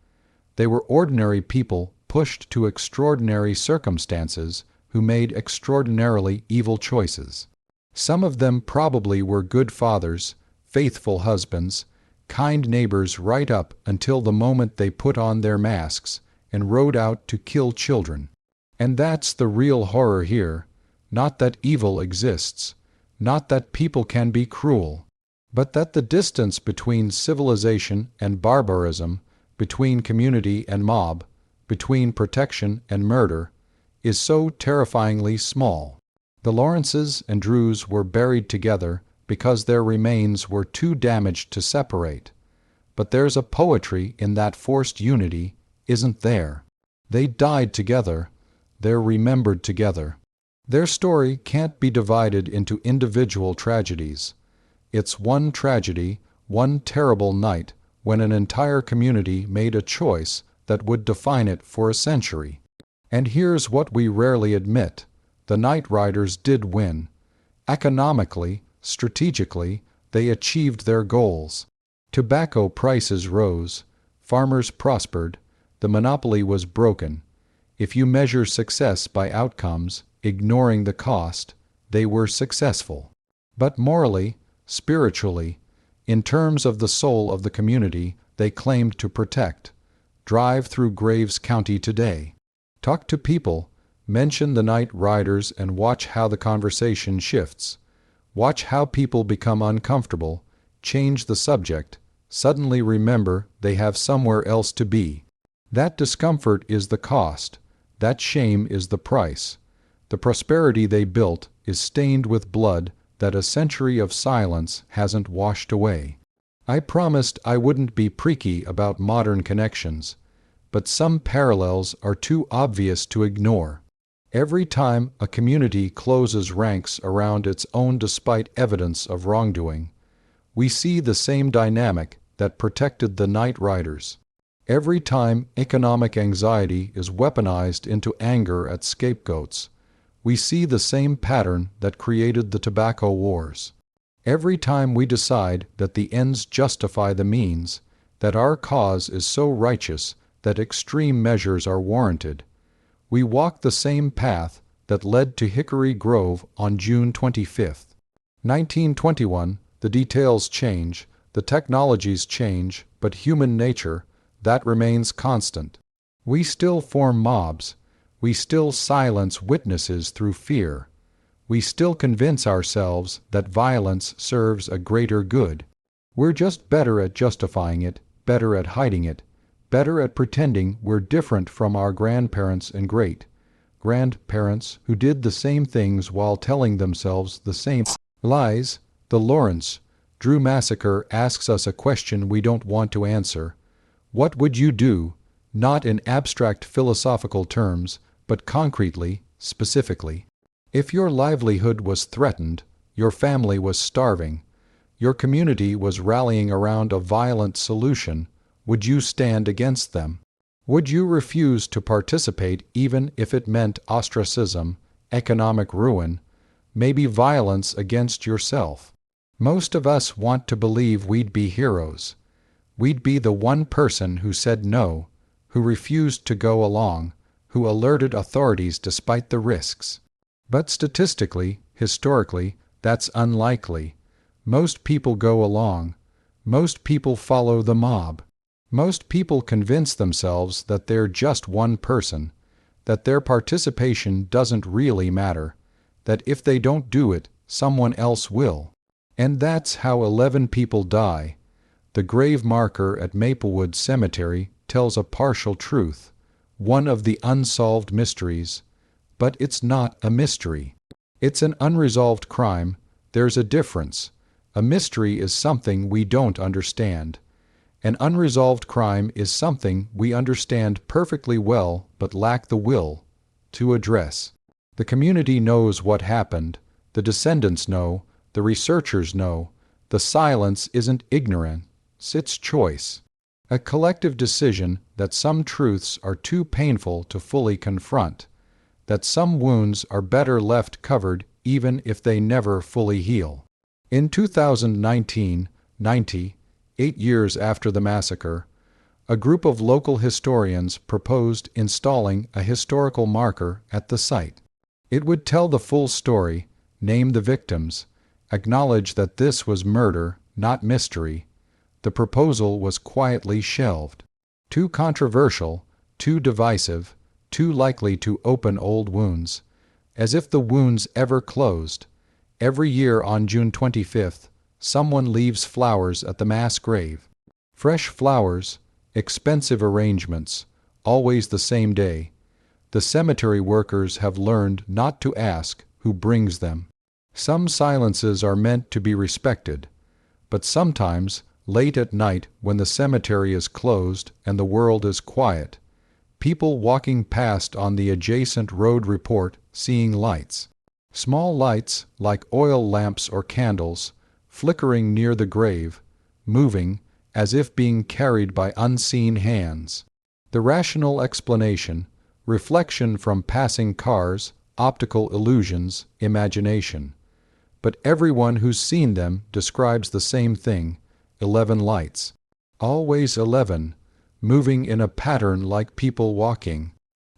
They were ordinary people pushed to extraordinary circumstances who made extraordinarily evil choices. Some of them probably were good fathers, faithful husbands, kind neighbors right up until the moment they put on their masks and rode out to kill children. And that's the real horror here. Not that evil exists, not that people can be cruel, but that the distance between civilization and barbarism, between community and mob, between protection and murder, is so terrifyingly small. The Lawrences and Drews were buried together because their remains were too damaged to separate. But there's a poetry in that forced unity, isn't there? They died together. They're remembered together. Their story can't be divided into individual tragedies. It's one tragedy, one terrible night, when an entire community made a choice that would define it for a century. And here's what we rarely admit. The Night Riders did win. Economically, strategically, they achieved their goals. Tobacco prices rose. Farmers prospered. The monopoly was broken. If you measure success by outcomes, ignoring the cost, they were successful. But morally, spiritually, in terms of the soul of the community they claimed to protect, drive through Graves County today. Talk to people, mention the Night Riders and watch how the conversation shifts. Watch how people become uncomfortable, change the subject, suddenly remember they have somewhere else to be. That discomfort is the cost. That shame is the price. The prosperity they built is stained with blood that a century of silence hasn't washed away. I promised I wouldn't be preaky about modern connections, but some parallels are too obvious to ignore. Every time a community closes ranks around its own despite evidence of wrongdoing, we see the same dynamic that protected the Night Riders. Every time economic anxiety is weaponized into anger at scapegoats, we see the same pattern that created the tobacco wars. Every time we decide that the ends justify the means, that our cause is so righteous that extreme measures are warranted, we walk the same path that led to Hickory Grove on June 25, 1921. The details change, the technologies change, but human nature, that remains constant. We still form mobs. We still silence witnesses through fear. We still convince ourselves that violence serves a greater good. We're just better at justifying it, better at hiding it, better at pretending we're different from our grandparents and great-grandparents who did the same things while telling themselves the same lies. The Lawrence Drew massacre asks us a question we don't want to answer. What would you do, not in abstract philosophical terms, but concretely, specifically? If your livelihood was threatened, your family was starving, your community was rallying around a violent solution, would you stand against them? Would you refuse to participate even if it meant ostracism, economic ruin, maybe violence against yourself? Most of us want to believe we'd be heroes. We'd be the one person who said no, who refused to go along, who alerted authorities despite the risks. But statistically, historically, that's unlikely. Most people go along. Most people follow the mob. Most people convince themselves that they're just one person, that their participation doesn't really matter, that if they don't do it, someone else will. And that's how 11 people die. The grave marker at Maplewood Cemetery tells a partial truth, one of the unsolved mysteries. But it's not a mystery. It's an unresolved crime. There's a difference. A mystery is something we don't understand. An unresolved crime is something we understand perfectly well but lack the will to address. The community knows what happened. The descendants know. The researchers know. The silence isn't ignorance, it's choice. A collective decision that some truths are too painful to fully confront, that some wounds are better left covered even if they never fully heal. In 2019, 8 years after the massacre, a group of local historians proposed installing a historical marker at the site. It would tell the full story, name the victims, acknowledge that this was murder, not mystery. The proposal was quietly shelved. Too controversial, too divisive, too likely to open old wounds. As if the wounds ever closed. Every year on June 25th, someone leaves flowers at the mass grave. Fresh flowers, expensive arrangements, always the same day. The cemetery workers have learned not to ask who brings them. Some silences are meant to be respected, but sometimes, late at night when the cemetery is closed and the world is quiet, people walking past on the adjacent road report seeing lights. Small lights like oil lamps or candles, flickering near the grave, moving as if being carried by unseen hands. The rational explanation, reflection from passing cars, optical illusions, imagination. But everyone who's seen them describes the same thing, 11 lights. Always 11, moving in a pattern like people walking.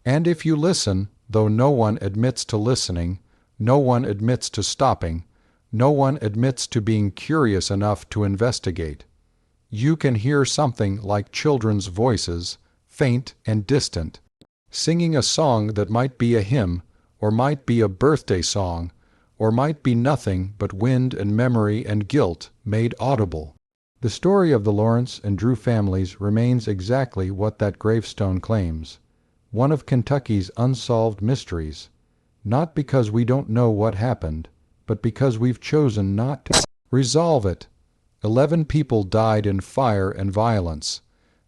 And if you listen, though no one admits to listening, no one admits to stopping, no one admits to being curious enough to investigate, you can hear something like children's voices, faint and distant, singing a song that might be a hymn, or might be a birthday song, or might be nothing but wind and memory and guilt made audible. The story of the Lawrence and Drew families remains exactly what that gravestone claims, one of Kentucky's unsolved mysteries, not because we don't know what happened, but because we've chosen not to resolve it. 11 people died in fire and violence.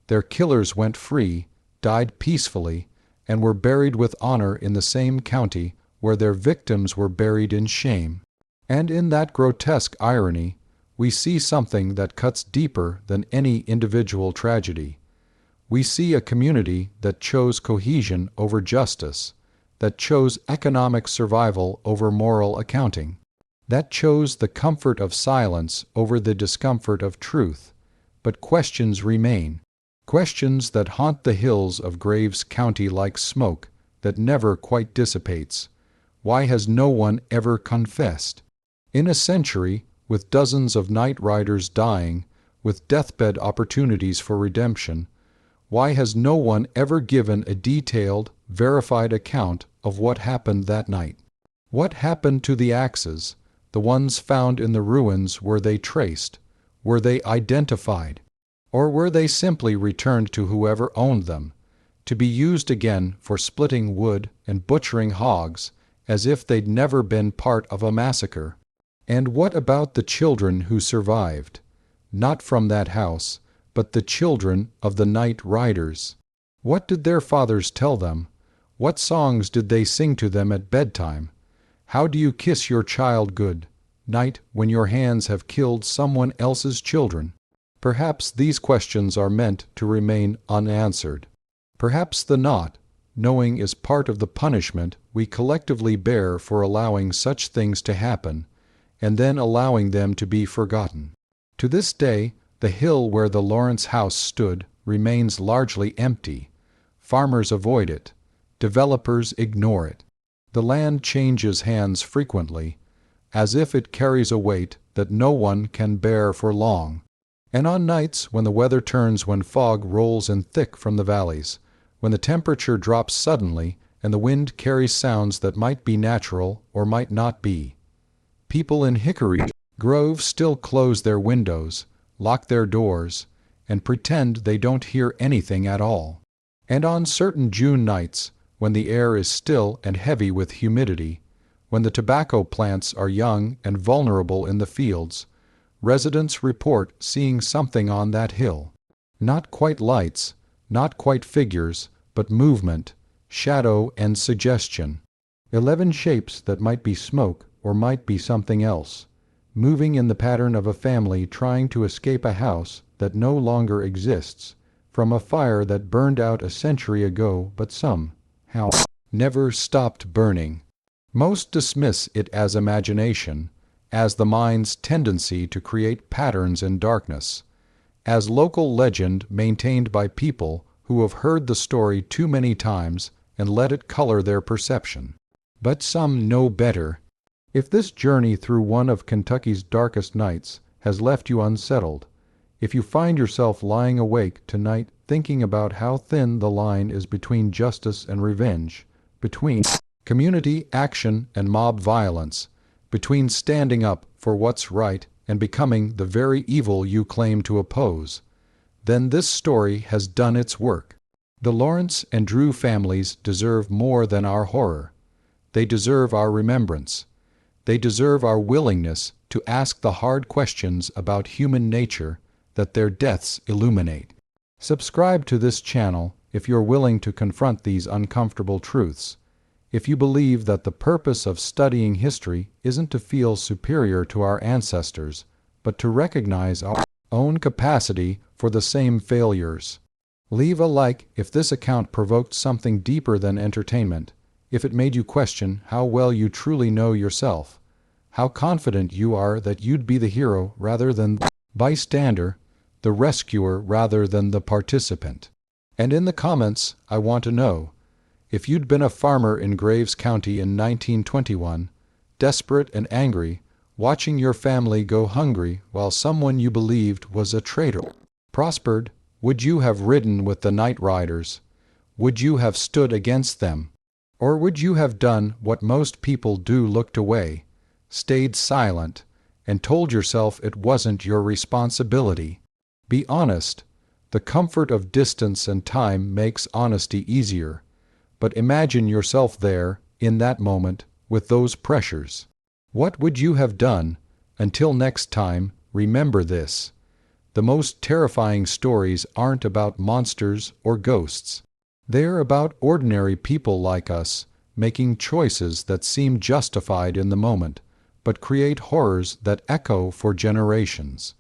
Their killers went free, died peacefully, and were buried with honor in the same county where their victims were buried in shame. And in that grotesque irony, we see something that cuts deeper than any individual tragedy. We see a community that chose cohesion over justice, that chose economic survival over moral accounting, that chose the comfort of silence over the discomfort of truth. But questions remain, questions that haunt the hills of Graves County like smoke that never quite dissipates. Why has no one ever confessed? In a century, with dozens of night riders dying, with deathbed opportunities for redemption, why has no one ever given a detailed, verified account of what happened that night? What happened to the axes, the ones found in the ruins? Were they traced? Were they identified? Or were they simply returned to whoever owned them, to be used again for splitting wood and butchering hogs, as if they'd never been part of a massacre? And what about the children who survived? Not from that house, but the children of the night riders. What did their fathers tell them? What songs did they sing to them at bedtime? How do you kiss your child good night when your hands have killed someone else's children? Perhaps these questions are meant to remain unanswered. Perhaps the not knowing is part of the punishment we collectively bear for allowing such things to happen, and then allowing them to be forgotten. To this day, the hill where the Lawrence house stood remains largely empty. Farmers avoid it. Developers ignore it. The land changes hands frequently, as if it carries a weight that no one can bear for long. And on nights when the weather turns, when fog rolls in thick from the valleys, when the temperature drops suddenly and the wind carries sounds that might be natural or might not be, people in Hickory Grove still close their windows, lock their doors, and pretend they don't hear anything at all. And on certain June nights, when the air is still and heavy with humidity, when the tobacco plants are young and vulnerable in the fields, residents report seeing something on that hill. Not quite lights, not quite figures, but movement, shadow, and suggestion. 11 shapes that might be smoke or might be something else, moving in the pattern of a family trying to escape a house that no longer exists, from a fire that burned out a century ago but somehow never stopped burning. Most dismiss it as imagination, as the mind's tendency to create patterns in darkness, as local legend maintained by people who have heard the story too many times and let it color their perception. But some know better. If this journey through one of Kentucky's darkest nights has left you unsettled, if you find yourself lying awake tonight thinking about how thin the line is between justice and revenge, between community action and mob violence, between standing up for what's right and becoming the very evil you claim to oppose, then this story has done its work. The Lawrence and Drew families deserve more than our horror. They deserve our remembrance. They deserve our willingness to ask the hard questions about human nature that their deaths illuminate. Subscribe to this channel if you're willing to confront these uncomfortable truths. If you believe that the purpose of studying history isn't to feel superior to our ancestors, but to recognize our own capacity for the same failures. Leave a like if this account provoked something deeper than entertainment, if it made you question how well you truly know yourself, how confident you are that you'd be the hero rather than the bystander, the rescuer rather than the participant. And in the comments, I want to know, if you'd been a farmer in Graves County in 1921, desperate and angry, watching your family go hungry while someone you believed was a traitor prospered, would you have ridden with the night riders? Would you have stood against them? Or would you have done what most people do, looked away, stayed silent, and told yourself it wasn't your responsibility? Be honest. The comfort of distance and time makes honesty easier. But imagine yourself there, in that moment, with those pressures. What would you have done? Until next time, remember this. The most terrifying stories aren't about monsters or ghosts. They're about ordinary people like us, making choices that seem justified in the moment, but create horrors that echo for generations.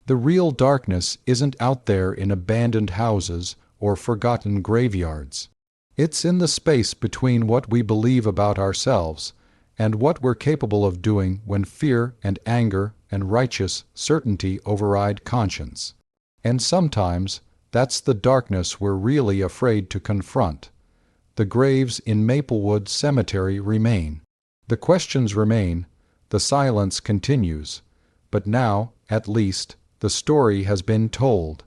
The real darkness isn't out there in abandoned houses or forgotten graveyards. It's in the space between what we believe about ourselves and what we're capable of doing when fear and anger and righteous certainty override conscience. And sometimes that's the darkness we're really afraid to confront. The graves in Maplewood Cemetery remain. The questions remain. The silence continues. But now, at least, the story has been told.